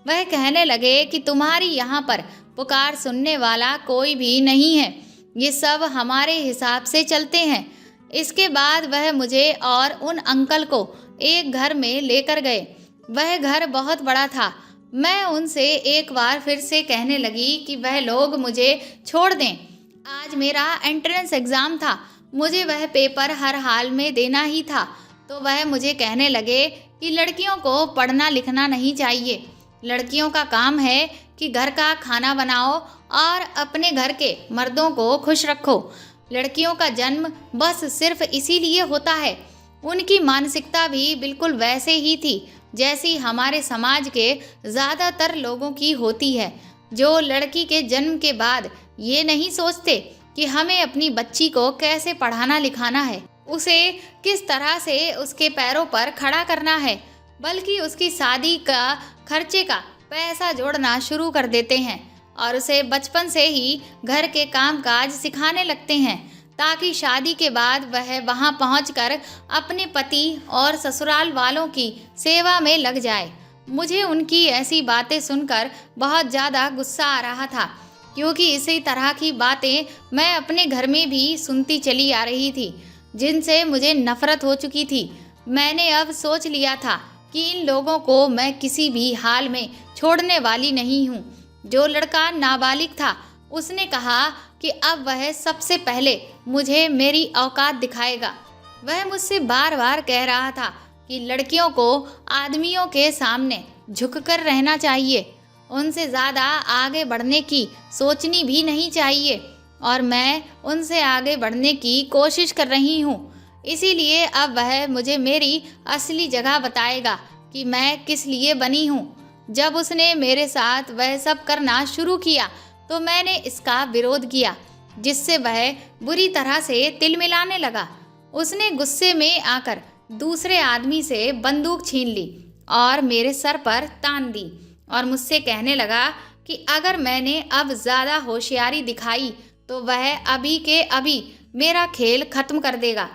वह कहने लगे कि तुम्हारी यहाँ पर पुकार सुनने वाला कोई भी नहीं है, ये सब हमारे हिसाब से चलते हैं। इसके बाद वह मुझे और उन अंकल को एक घर में लेकर गए। वह घर बहुत बड़ा था। मैं उनसे एक बार फिर से कहने लगी कि वह लोग मुझे छोड़ दें। आज मेरा एंट्रेंस एग्ज़ाम था, मुझे वह पेपर हर हाल में देना ही था। तो वह मुझे कहने लगे कि लड़कियों को पढ़ना लिखना नहीं चाहिए, लड़कियों का काम है कि घर का खाना बनाओ और अपने घर के मर्दों को खुश रखो। लड़कियों का जन्म बस सिर्फ इसीलिए होता है। उनकी मानसिकता भी बिल्कुल वैसे ही थी जैसी हमारे समाज के ज़्यादातर लोगों की होती है, जो लड़की के जन्म के बाद ये नहीं सोचते कि हमें अपनी बच्ची को कैसे पढ़ाना लिखाना है, उसे किस तरह से उसके पैरों पर खड़ा करना है, बल्कि उसकी शादी का खर्चे का पैसा जोड़ना शुरू कर देते हैं और उसे बचपन से ही घर के कामकाज सिखाने लगते हैं ताकि शादी के बाद वह वहां पहुंचकर अपने पति और ससुराल वालों की सेवा में लग जाए। मुझे उनकी ऐसी बातें सुनकर बहुत ज़्यादा गुस्सा आ रहा था, क्योंकि इसी तरह की बातें मैं अपने घर में भी सुनती चली आ रही थी। जिनसे मुझे नफरत हो चुकी थी। मैंने अब सोच लिया था कि इन लोगों को मैं किसी भी हाल में छोड़ने वाली नहीं हूँ। जो लड़का नाबालिग था उसने कहा कि अब वह सबसे पहले मुझे मेरी औकात दिखाएगा। वह मुझसे बार बार कह रहा था कि लड़कियों को आदमियों के सामने झुककर रहना चाहिए, उनसे ज़्यादा आगे बढ़ने की सोचनी भी नहीं चाहिए, और मैं उनसे आगे बढ़ने की कोशिश कर रही हूँ। इसीलिए अब वह मुझे मेरी असली जगह बताएगा कि मैं किस लिए बनी हूँ। जब उसने मेरे साथ वह सब करना शुरू किया तो मैंने इसका विरोध किया, जिससे वह बुरी तरह से तिलमिलाने लगा। उसने गुस्से में आकर दूसरे आदमी से बंदूक छीन ली और मेरे सर पर तान दी और मुझसे कहने लगा कि अगर मैंने अब ज़्यादा होशियारी दिखाई तो वह अभी के अभी मेरा खेल खत्म कर देगा।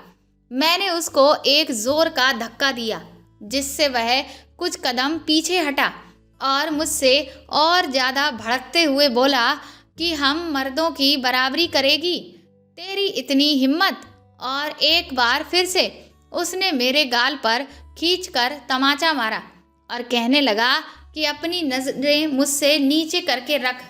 मैंने उसको एक जोर का धक्का दिया, जिससे वह कुछ कदम पीछे हटा और मुझसे और ज़्यादा भड़कते हुए बोला कि हम मर्दों की बराबरी करेगी, तेरी इतनी हिम्मत। और एक बार फिर से उसने मेरे गाल पर खींचकर तमाचा मारा और कहने लगा कि अपनी नज़रें मुझसे नीचे करके रख,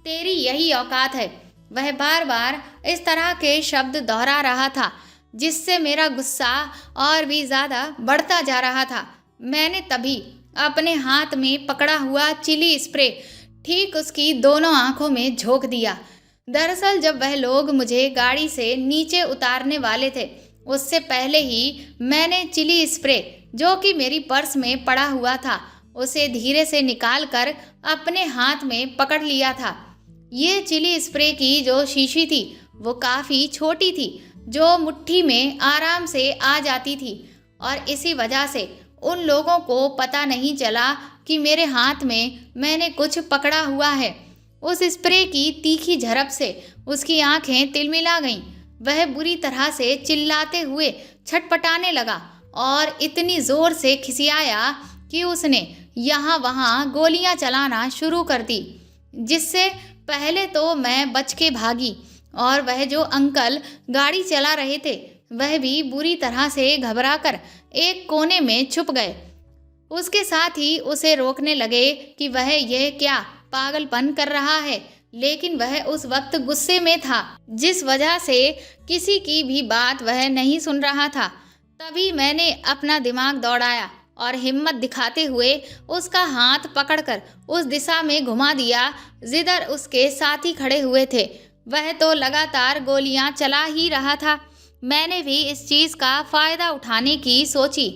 तेरी यही औकात है। वह बार बार इस तरह के शब्द दोहरा रहा था, जिससे मेरा गुस्सा और भी ज़्यादा बढ़ता जा रहा था। मैंने तभी अपने हाथ में पकड़ा हुआ चिली स्प्रे ठीक उसकी दोनों आंखों में झोंक दिया। दरअसल जब वह लोग मुझे गाड़ी से नीचे उतारने वाले थे, उससे पहले ही मैंने चिली स्प्रे, जो कि मेरी पर्स में पड़ा हुआ था, उसे धीरे से निकालकर अपने हाथ में पकड़ लिया था। ये चिली स्प्रे की जो शीशी थी वो काफ़ी छोटी थी, जो मुट्ठी में आराम से आ जाती थी, और इसी वजह से उन लोगों को पता नहीं चला कि मेरे हाथ में मैंने कुछ पकड़ा हुआ है। उस स्प्रे की तीखी झड़प से उसकी आंखें तिलमिला गईं। वह बुरी तरह से चिल्लाते हुए छटपटाने लगा और इतनी ज़ोर से खिसियाया कि उसने यहाँ वहाँ गोलियाँ चलाना शुरू कर दी, जिससे पहले तो मैं बच के भागी और वह जो अंकल गाड़ी चला रहे थे वह भी बुरी तरह से घबराकर एक कोने में छुप गए। उसके साथ ही उसे रोकने लगे कि वह यह क्या पागलपन कर रहा है, लेकिन वह उस वक्त गुस्से में था, जिस वजह से किसी की भी बात वह नहीं सुन रहा था। तभी मैंने अपना दिमाग दौड़ाया और हिम्मत दिखाते हुए उसका हाथ पकड़कर उस दिशा में घुमा दिया जिधर उसके साथी खड़े हुए थे। वह तो लगातार गोलियां चला ही रहा था। मैंने भी इस चीज़ का फ़ायदा उठाने की सोची।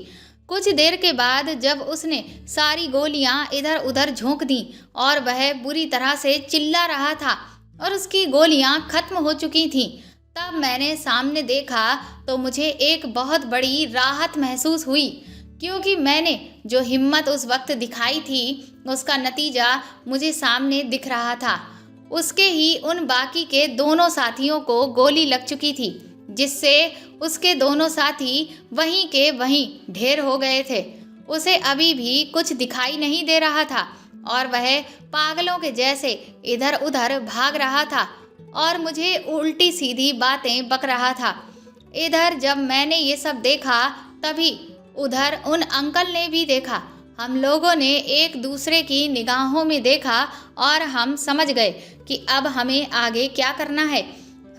कुछ देर के बाद जब उसने सारी गोलियां इधर उधर झोंक दी और वह बुरी तरह से चिल्ला रहा था और उसकी गोलियां खत्म हो चुकी थीं, तब मैंने सामने देखा तो मुझे एक बहुत बड़ी राहत महसूस हुई, क्योंकि मैंने जो हिम्मत उस वक्त दिखाई थी उसका नतीजा मुझे सामने दिख रहा था। उसके ही उन बाकी के दोनों साथियों को गोली लग चुकी थी, जिससे उसके दोनों साथी वहीं के वहीं ढेर हो गए थे। उसे अभी भी कुछ दिखाई नहीं दे रहा था और वह पागलों के जैसे इधर उधर भाग रहा था और मुझे उल्टी सीधी बातें बक रहा था। इधर जब मैंने ये सब देखा तभी उधर उन अंकल ने भी देखा। हम लोगों ने एक दूसरे की निगाहों में देखा और हम समझ गए कि अब हमें आगे क्या करना है।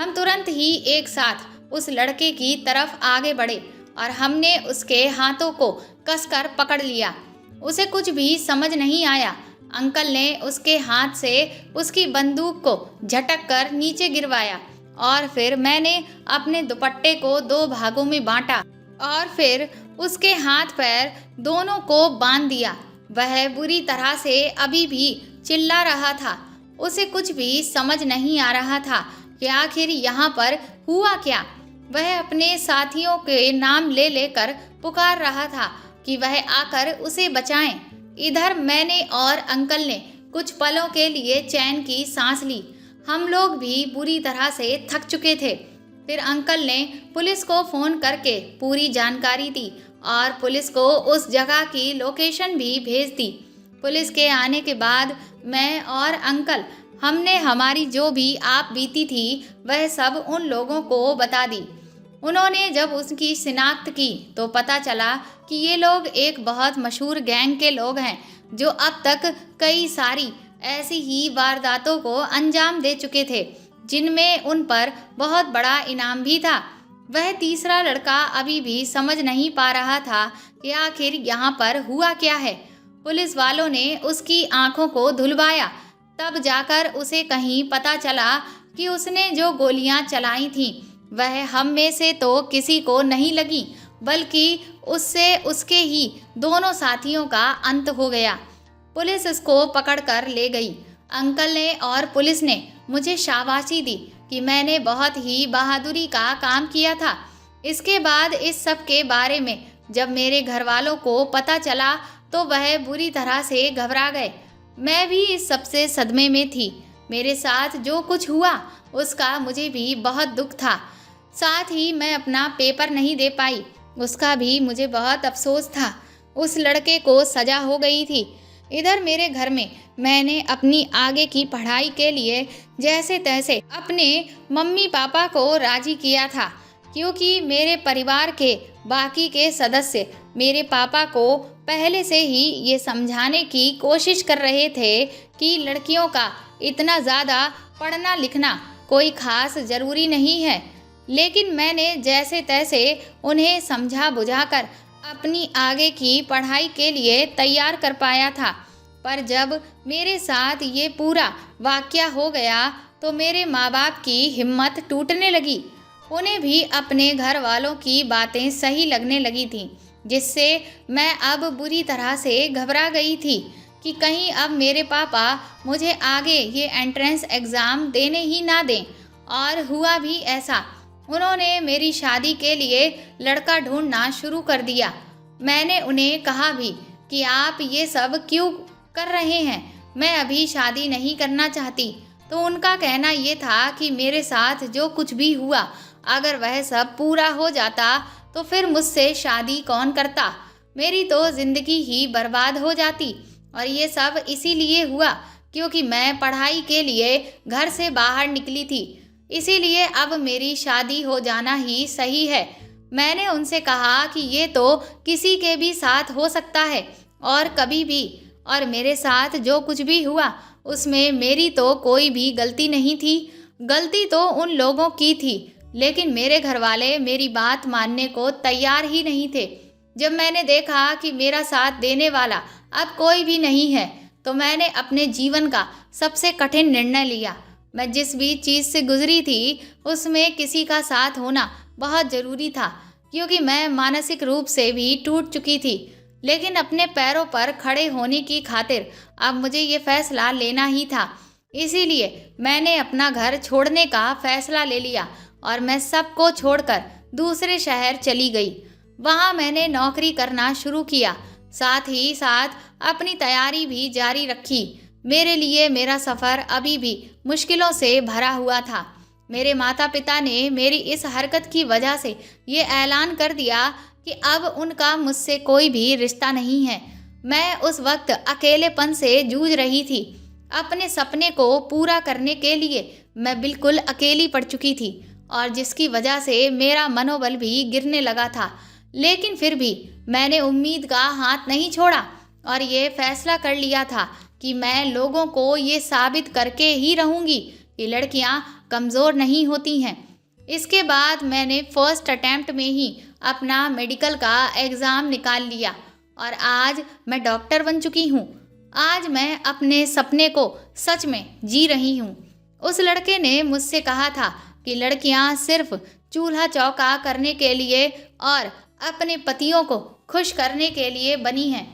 हम तुरंत ही एक साथ उस लड़के की तरफ आगे बढ़े और हमने उसके हाथों को कसकर पकड़ लिया। उसे कुछ भी समझ नहीं आया। अंकल ने उसके हाथ से उसकी बंदूक को झटक कर नीचे गिरवाया और फिर मैंने अपने दुपट्टे को 2 भागों में बांटा और फिर उसके हाथ पैर दोनों को बांध दिया। वह बुरी तरह से अभी भी चिल्ला रहा था। उसे कुछ भी समझ नहीं आ रहा था कि आखिर यहाँ पर हुआ क्या। वह अपने साथियों के नाम ले लेकर पुकार रहा था कि वह आकर उसे बचाएं। इधर मैंने और अंकल ने कुछ पलों के लिए चैन की सांस ली। हम लोग भी बुरी तरह से थक चुके थे। फिर अंकल ने पुलिस को फ़ोन करके पूरी जानकारी दी और पुलिस को उस जगह की लोकेशन भी भेज दी। पुलिस के आने के बाद मैं और अंकल हमने हमारी जो भी आप बीती थी वह सब उन लोगों को बता दी। उन्होंने जब उसकी शिनाख्त की तो पता चला कि ये लोग एक बहुत मशहूर गैंग के लोग हैं जो अब तक कई सारी ऐसी ही वारदातों को अंजाम दे चुके थे, जिनमें उन पर बहुत बड़ा इनाम भी था। वह तीसरा लड़का अभी भी समझ नहीं पा रहा था कि आखिर यहाँ पर हुआ क्या है। पुलिस वालों ने उसकी आंखों को धुलवाया, तब जाकर उसे कहीं पता चला कि उसने जो गोलियां चलाई थीं वह हम में से तो किसी को नहीं लगी, बल्कि उससे उसके ही दोनों साथियों का अंत हो गया। पुलिस इसको पकड़कर ले गई। अंकल ने और पुलिस ने मुझे शाबाशी दी कि मैंने बहुत ही बहादुरी का काम किया था। इसके बाद इस सब के बारे में जब मेरे घर वालों को पता चला तो वह बुरी तरह से घबरा गए। मैं भी इस सबसे सदमे में थी। मेरे साथ जो कुछ हुआ उसका मुझे भी बहुत दुख था। साथ ही मैं अपना पेपर नहीं दे पाई, उसका भी मुझे बहुत अफसोस था। उस लड़के को सजा हो गई थी। इधर मेरे घर में मैंने अपनी आगे की पढ़ाई के लिए जैसे तैसे अपने मम्मी पापा को राजी किया था, क्योंकि मेरे परिवार के बाकी के सदस्य मेरे पापा को पहले से ही ये समझाने की कोशिश कर रहे थे कि लड़कियों का इतना ज़्यादा पढ़ना लिखना कोई ख़ास ज़रूरी नहीं है। लेकिन मैंने जैसे तैसे उन्हें समझा बुझाकर अपनी आगे की पढ़ाई के लिए तैयार कर पाया था। पर जब मेरे साथ ये पूरा वाक़या हो गया तो मेरे माँ बाप की हिम्मत टूटने लगी। उन्हें भी अपने घर वालों की बातें सही लगने लगी थीं, जिससे मैं अब बुरी तरह से घबरा गई थी कि कहीं अब मेरे पापा मुझे आगे ये एंट्रेंस एग्ज़ाम देने ही ना दें। और हुआ भी ऐसा। उन्होंने मेरी शादी के लिए लड़का ढूंढना शुरू कर दिया। मैंने उन्हें कहा भी कि आप ये सब क्यों कर रहे हैं, मैं अभी शादी नहीं करना चाहती। तो उनका कहना ये था कि मेरे साथ जो कुछ भी हुआ, अगर वह सब पूरा हो जाता तो फिर मुझसे शादी कौन करता, मेरी तो ज़िंदगी ही बर्बाद हो जाती। और ये सब इसीलिए हुआ क्योंकि मैं पढ़ाई के लिए घर से बाहर निकली थी, इसीलिए अब मेरी शादी हो जाना ही सही है। मैंने उनसे कहा कि ये तो किसी के भी साथ हो सकता है और कभी भी, और मेरे साथ जो कुछ भी हुआ उसमें मेरी तो कोई भी गलती नहीं थी। गलती तो उन लोगों की थी, लेकिन मेरे घर वाले मेरी बात मानने को तैयार ही नहीं थे। जब मैंने देखा कि मेरा साथ देने वाला अब कोई भी नहीं है तो मैंने अपने जीवन का सबसे कठिन निर्णय लिया। मैं जिस भी चीज़ से गुजरी थी उसमें किसी का साथ होना बहुत ज़रूरी था, क्योंकि मैं मानसिक रूप से भी टूट चुकी थी। लेकिन अपने पैरों पर खड़े होने की खातिर अब मुझे ये फ़ैसला लेना ही था। इसीलिए मैंने अपना घर छोड़ने का फ़ैसला ले लिया और मैं सबको छोड़कर दूसरे शहर चली गई। वहाँ मैंने नौकरी करना शुरू किया, साथ ही साथ अपनी तैयारी भी जारी रखी। मेरे लिए मेरा सफ़र अभी भी मुश्किलों से भरा हुआ था। मेरे माता पिता ने मेरी इस हरकत की वजह से ये ऐलान कर दिया कि अब उनका मुझसे कोई भी रिश्ता नहीं है। मैं उस वक्त अकेलेपन से जूझ रही थी। अपने सपने को पूरा करने के लिए मैं बिल्कुल अकेली पड़ चुकी थी और जिसकी वजह से मेरा मनोबल भी गिरने लगा था। लेकिन फिर भी मैंने उम्मीद का हाथ नहीं छोड़ा और ये फैसला कर लिया था कि मैं लोगों को ये साबित करके ही रहूँगी कि लड़कियाँ कमज़ोर नहीं होती हैं। इसके बाद मैंने फर्स्ट अटैम्प्ट में ही अपना मेडिकल का एग्ज़ाम निकाल लिया और आज मैं डॉक्टर बन चुकी हूँ। आज मैं अपने सपने को सच में जी रही हूँ। उस लड़के ने मुझसे कहा था कि लड़कियाँ सिर्फ चूल्हा चौका करने के लिए और अपने पतियों को खुश करने के लिए बनी हैं।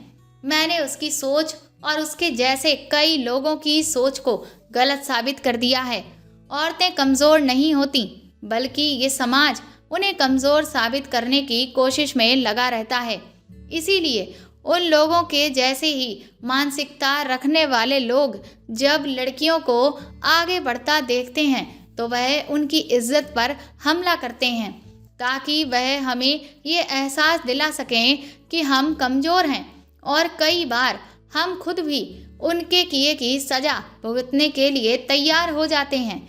मैंने उसकी सोच और उसके जैसे कई लोगों की सोच को गलत साबित कर दिया है। औरतें कमज़ोर नहीं होती, बल्कि ये समाज उन्हें कमज़ोर साबित करने की कोशिश में लगा रहता है। इसीलिए उन लोगों के जैसे ही मानसिकता रखने वाले लोग जब लड़कियों को आगे बढ़ता देखते हैं तो वह उनकी इज्जत पर हमला करते हैं, ताकि वह हमें ये एहसास दिला सकें कि हम कमज़ोर हैं। और कई बार हम खुद भी उनके किए की सज़ा भुगतने के लिए तैयार हो जाते हैं।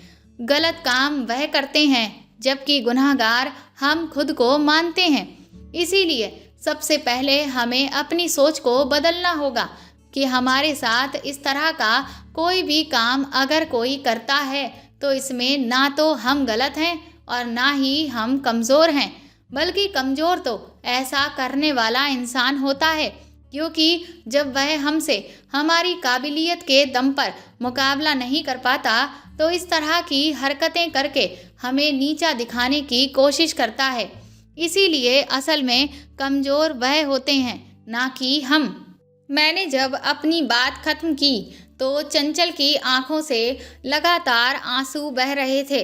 गलत काम वह करते हैं जबकि गुनहगार हम खुद को मानते हैं। इसीलिए सबसे पहले हमें अपनी सोच को बदलना होगा कि हमारे साथ इस तरह का कोई भी काम अगर कोई करता है तो इसमें ना तो हम गलत हैं और ना ही हम कमज़ोर हैं, बल्कि कमज़ोर तो ऐसा करने वाला इंसान होता है, क्योंकि जब वह हमसे हमारी काबिलियत के दम पर मुकाबला नहीं कर पाता तो इस तरह की हरकतें करके हमें नीचा दिखाने की कोशिश करता है। इसीलिए असल में कमज़ोर वह होते हैं, ना कि हम। मैंने जब अपनी बात खत्म की तो चंचल की आंखों से लगातार आंसू बह रहे थे।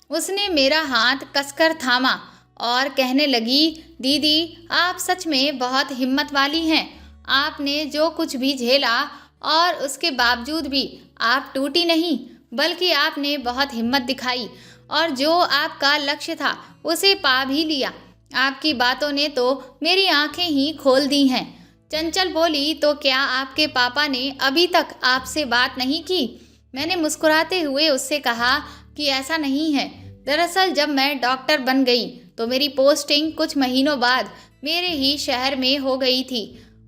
उसने मेरा हाथ कसकर थामा और कहने लगी, दीदी आप सच में बहुत हिम्मत वाली हैं। आपने जो कुछ भी झेला और उसके बावजूद भी आप टूटी नहीं, बल्कि आपने बहुत हिम्मत दिखाई और जो आपका लक्ष्य था उसे पा भी लिया। आपकी बातों ने तो मेरी आंखें ही खोल दी हैं। चंचल बोली, तो क्या आपके पापा ने अभी तक आपसे बात नहीं की? मैंने मुस्कुराते हुए उससे कहा कि ऐसा नहीं है। दरअसल जब मैं डॉक्टर बन गई तो मेरी पोस्टिंग कुछ महीनों बाद मेरे ही शहर में हो गई थी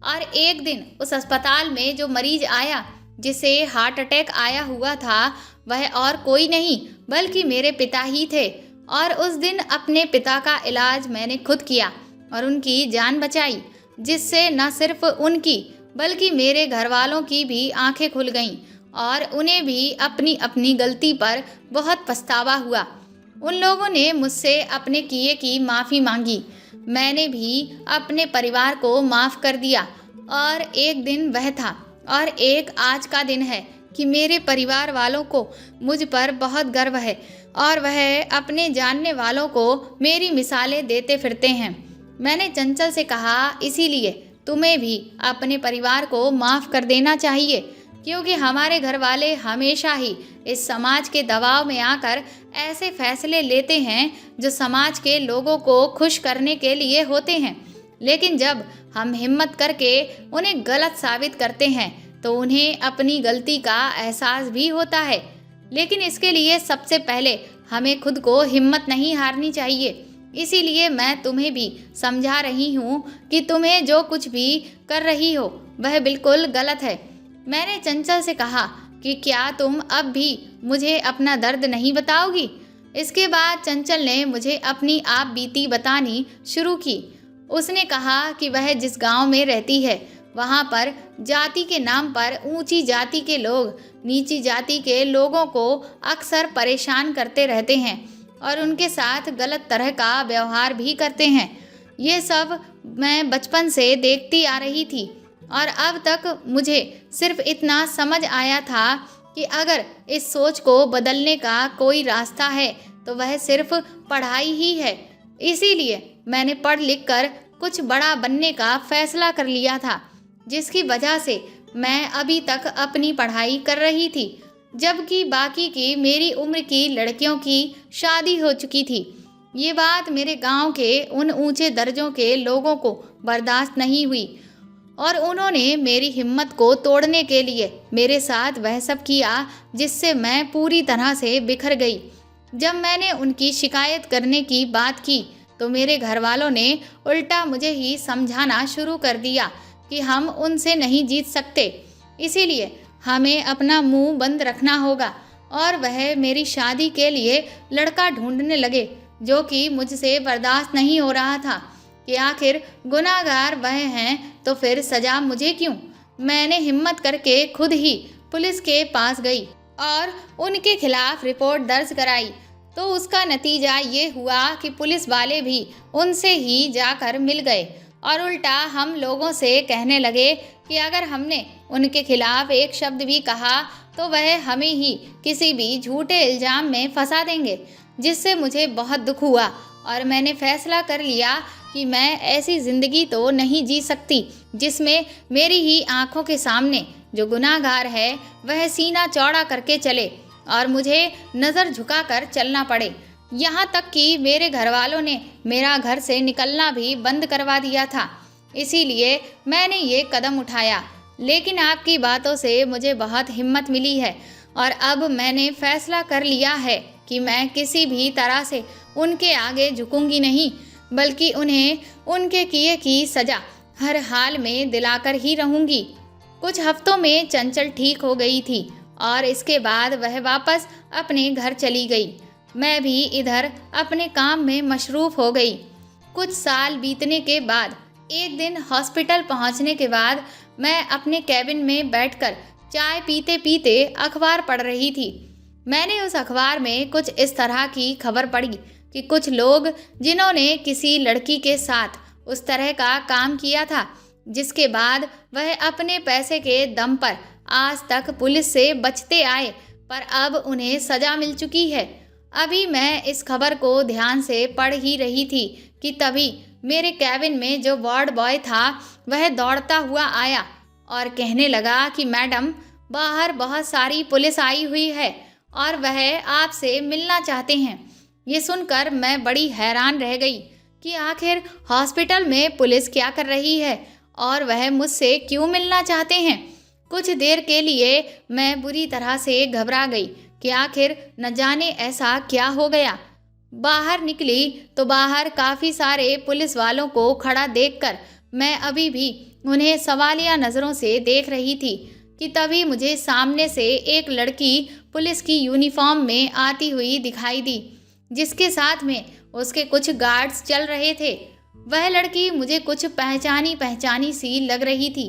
और एक दिन उस अस्पताल में जो मरीज आया जिसे हार्ट अटैक आया हुआ था वह और कोई नहीं बल्कि मेरे पिता ही थे। और उस दिन अपने पिता का इलाज मैंने खुद किया और उनकी जान बचाई, जिससे न सिर्फ उनकी बल्कि मेरे घर वालों की भी आंखें खुल गईं और उन्हें भी अपनी अपनी गलती पर बहुत पछतावा हुआ। उन लोगों ने मुझसे अपने किए की माफ़ी मांगी। मैंने भी अपने परिवार को माफ़ कर दिया और एक दिन वह था और एक आज का दिन है कि मेरे परिवार वालों को मुझ पर बहुत गर्व है और वह अपने जानने वालों को मेरी मिसालें देते फिरते हैं। मैंने चंचल से कहा, इसीलिए तुम्हें भी अपने परिवार को माफ़ कर देना चाहिए, क्योंकि हमारे घर वाले हमेशा ही इस समाज के दबाव में आकर ऐसे फैसले लेते हैं जो समाज के लोगों को खुश करने के लिए होते हैं। लेकिन जब हम हिम्मत करके उन्हें गलत साबित करते हैं तो उन्हें अपनी गलती का एहसास भी होता है। लेकिन इसके लिए सबसे पहले हमें खुद को हिम्मत नहीं हारनी चाहिए। इसीलिए मैं तुम्हें भी समझा रही हूँ कि तुम्हें जो कुछ भी कर रही हो वह बिल्कुल गलत है। मैंने चंचल से कहा कि क्या तुम अब भी मुझे अपना दर्द नहीं बताओगी? इसके बाद चंचल ने मुझे अपनी आप बीती बतानी शुरू की। उसने कहा कि वह जिस गांव में रहती है वहां पर जाति के नाम पर ऊंची जाति के लोग नीची जाति के लोगों को अक्सर परेशान करते रहते हैं और उनके साथ गलत तरह का व्यवहार भी करते हैं। ये सब मैं बचपन से देखती आ रही थी और अब तक मुझे सिर्फ इतना समझ आया था कि अगर इस सोच को बदलने का कोई रास्ता है तो वह सिर्फ पढ़ाई ही है। इसीलिए मैंने पढ़ लिख कर कुछ बड़ा बनने का फैसला कर लिया था, जिसकी वजह से मैं अभी तक अपनी पढ़ाई कर रही थी, जबकि बाकी की मेरी उम्र की लड़कियों की शादी हो चुकी थी। ये बात मेरे गांव के उन ऊंचे दर्जों के लोगों को बर्दाश्त नहीं हुई और उन्होंने मेरी हिम्मत को तोड़ने के लिए मेरे साथ वह सब किया जिससे मैं पूरी तरह से बिखर गई। जब मैंने उनकी शिकायत करने की बात की तो मेरे घर वालों ने उल्टा मुझे ही समझाना शुरू कर दिया कि हम उनसे नहीं जीत सकते, इसीलिए हमें अपना मुंह बंद रखना होगा। और वह मेरी शादी के लिए लड़का ढूंढने लगे, जो कि मुझसे बर्दाश्त नहीं हो रहा था कि आखिर गुनाहगार वह हैं तो फिर सज़ा मुझे क्यों। मैंने हिम्मत करके खुद ही पुलिस के पास गई और उनके खिलाफ रिपोर्ट दर्ज कराई। तो उसका नतीजा ये हुआ कि पुलिस वाले भी उनसे ही जाकर मिल गए और उल्टा हम लोगों से कहने लगे कि अगर हमने उनके खिलाफ एक शब्द भी कहा तो वह हमें ही किसी भी झूठे इल्ज़ाम में फंसा देंगे, जिससे मुझे बहुत दुख हुआ और मैंने फैसला कर लिया कि मैं ऐसी ज़िंदगी तो नहीं जी सकती जिसमें मेरी ही आंखों के सामने जो गुनाहगार है वह सीना चौड़ा करके चले और मुझे नज़र झुकाकर चलना पड़े। यहाँ तक कि मेरे घर वालों ने मेरा घर से निकलना भी बंद करवा दिया था। इसीलिए मैंने ये कदम उठाया। लेकिन आपकी बातों से मुझे बहुत हिम्मत मिली है और अब मैंने फैसला कर लिया है कि मैं किसी भी तरह से उनके आगे झुकूंगी नहीं, बल्कि उन्हें उनके किए की सज़ा हर हाल में दिलाकर ही रहूंगी। कुछ हफ्तों में चंचल ठीक हो गई थी और इसके बाद वह वापस अपने घर चली गई। मैं भी इधर अपने काम में मशरूफ़ हो गई। कुछ साल बीतने के बाद एक दिन हॉस्पिटल पहुंचने के बाद मैं अपने कैबिन में बैठकर चाय पीते पीते अखबार पढ़ रही थी। मैंने उस अखबार में कुछ इस तरह की खबर पढ़ी कि कुछ लोग जिन्होंने किसी लड़की के साथ उस तरह का काम किया था, जिसके बाद वह अपने पैसे के दम पर आज तक पुलिस से बचते आए, पर अब उन्हें सज़ा मिल चुकी है। अभी मैं इस खबर को ध्यान से पढ़ ही रही थी कि तभी मेरे कैबिन में जो वार्ड बॉय था वह दौड़ता हुआ आया और कहने लगा कि मैडम, बाहर बहुत सारी पुलिस आई हुई है और वह आपसे मिलना चाहते हैं। ये सुनकर मैं बड़ी हैरान रह गई कि आखिर हॉस्पिटल में पुलिस क्या कर रही है और वह मुझसे क्यों मिलना चाहते हैं। कुछ देर के लिए मैं बुरी तरह से घबरा गई कि आखिर न जाने ऐसा क्या हो गया। बाहर निकली तो बाहर काफ़ी सारे पुलिस वालों को खड़ा देखकर मैं अभी भी उन्हें सवालिया नज़रों से देख रही थी कि तभी मुझे सामने से एक लड़की पुलिस की यूनिफॉर्म में आती हुई दिखाई दी, जिसके साथ में उसके कुछ गार्ड्स चल रहे थे। वह लड़की मुझे कुछ पहचानी पहचानी सी लग रही थी।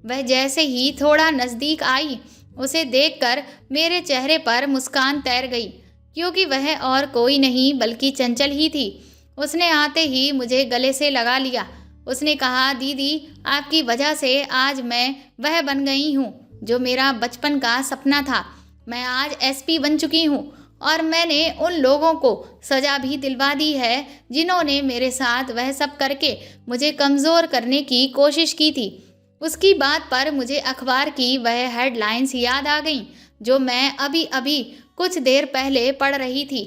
वह जैसे ही थोड़ा नज़दीक आई, उसे देखकर मेरे चेहरे पर मुस्कान तैर गई, क्योंकि वह और कोई नहीं बल्कि चंचल ही थी। उसने आते ही मुझे गले से लगा लिया। उसने कहा, दीदी, आपकी वजह से आज मैं वह बन गई हूँ जो मेरा बचपन का सपना था। मैं आज एसपी बन चुकी हूँ और मैंने उन लोगों को सज़ा भी दिलवा दी है जिन्होंने मेरे साथ वह सब करके मुझे कमज़ोर करने की कोशिश की थी। उसकी बात पर मुझे अखबार की वह हेडलाइंस याद आ गईं जो मैं अभी अभी कुछ देर पहले पढ़ रही थी।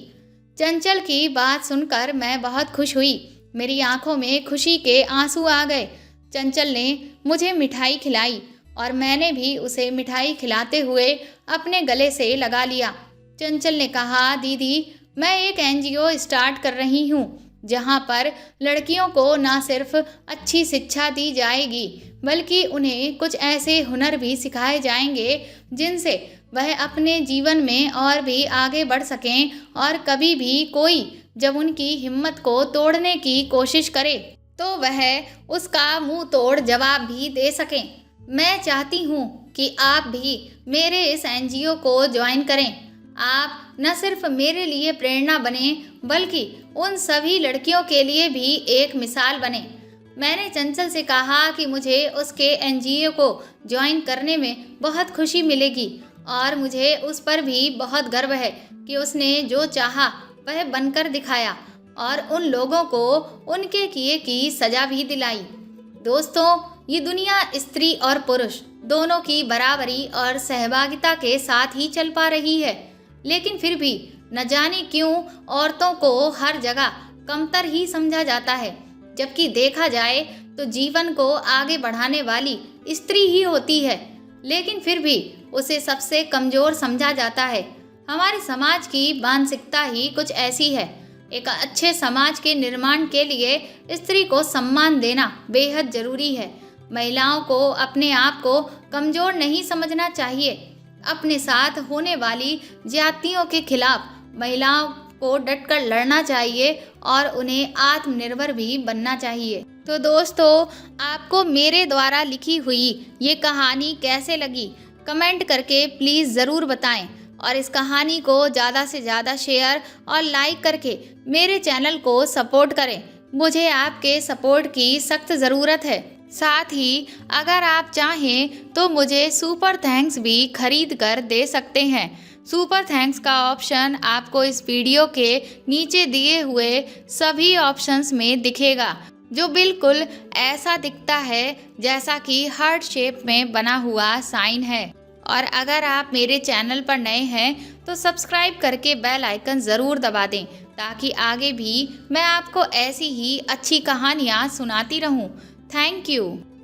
चंचल की बात सुनकर मैं बहुत खुश हुई। मेरी आंखों में खुशी के आंसू आ गए। चंचल ने मुझे मिठाई खिलाई और मैंने भी उसे मिठाई खिलाते हुए अपने गले से लगा लिया। चंचल ने कहा, दीदी, मैं एक एनजीओ स्टार्ट कर रही हूँ जहाँ पर लड़कियों को ना सिर्फ अच्छी शिक्षा दी जाएगी बल्कि उन्हें कुछ ऐसे हुनर भी सिखाए जाएंगे जिनसे वह अपने जीवन में और भी आगे बढ़ सकें और कभी भी कोई जब उनकी हिम्मत को तोड़ने की कोशिश करे तो वह उसका मुंह तोड़ जवाब भी दे सकें। मैं चाहती हूँ कि आप भी मेरे इस एनजीओ को ज्वाइन करें। आप न सिर्फ मेरे लिए प्रेरणा बने बल्कि उन सभी लड़कियों के लिए भी एक मिसाल बने। मैंने चंचल से कहा कि मुझे उसके एनजीओ को ज्वाइन करने में बहुत खुशी मिलेगी और मुझे उस पर भी बहुत गर्व है कि उसने जो चाहा वह बनकर दिखाया और उन लोगों को उनके किए की सज़ा भी दिलाई। दोस्तों, ये दुनिया स्त्री और पुरुष दोनों की बराबरी और सहभागिता के साथ ही चल पा रही है, लेकिन फिर भी न जाने क्यों औरतों को हर जगह कमतर ही समझा जाता है, जबकि देखा जाए तो जीवन को आगे बढ़ाने वाली स्त्री ही होती है, लेकिन फिर भी उसे सबसे कमज़ोर समझा जाता है। हमारे समाज की मानसिकता ही कुछ ऐसी है। एक अच्छे समाज के निर्माण के लिए स्त्री को सम्मान देना बेहद ज़रूरी है। महिलाओं को अपने आप को कमज़ोर नहीं समझना चाहिए। अपने साथ होने वाली ज्यादतियों के खिलाफ महिलाओं को डटकर लड़ना चाहिए और उन्हें आत्मनिर्भर भी बनना चाहिए। तो दोस्तों, आपको मेरे द्वारा लिखी हुई ये कहानी कैसे लगी कमेंट करके प्लीज़ ज़रूर बताएं और इस कहानी को ज़्यादा से ज़्यादा शेयर और लाइक करके मेरे चैनल को सपोर्ट करें। मुझे आपके सपोर्ट की सख्त ज़रूरत है। साथ ही अगर आप चाहें तो मुझे सुपर थैंक्स भी खरीद कर दे सकते हैं। सुपर थैंक्स का ऑप्शन आपको इस वीडियो के नीचे दिए हुए सभी ऑप्शंस में दिखेगा, जो बिल्कुल ऐसा दिखता है जैसा कि हार्ट शेप में बना हुआ साइन है। और अगर आप मेरे चैनल पर नए हैं तो सब्सक्राइब करके बेल आइकन ज़रूर दबा दें, ताकि आगे भी मैं आपको ऐसी ही अच्छी कहानियाँ सुनाती रहूँ। Thank you.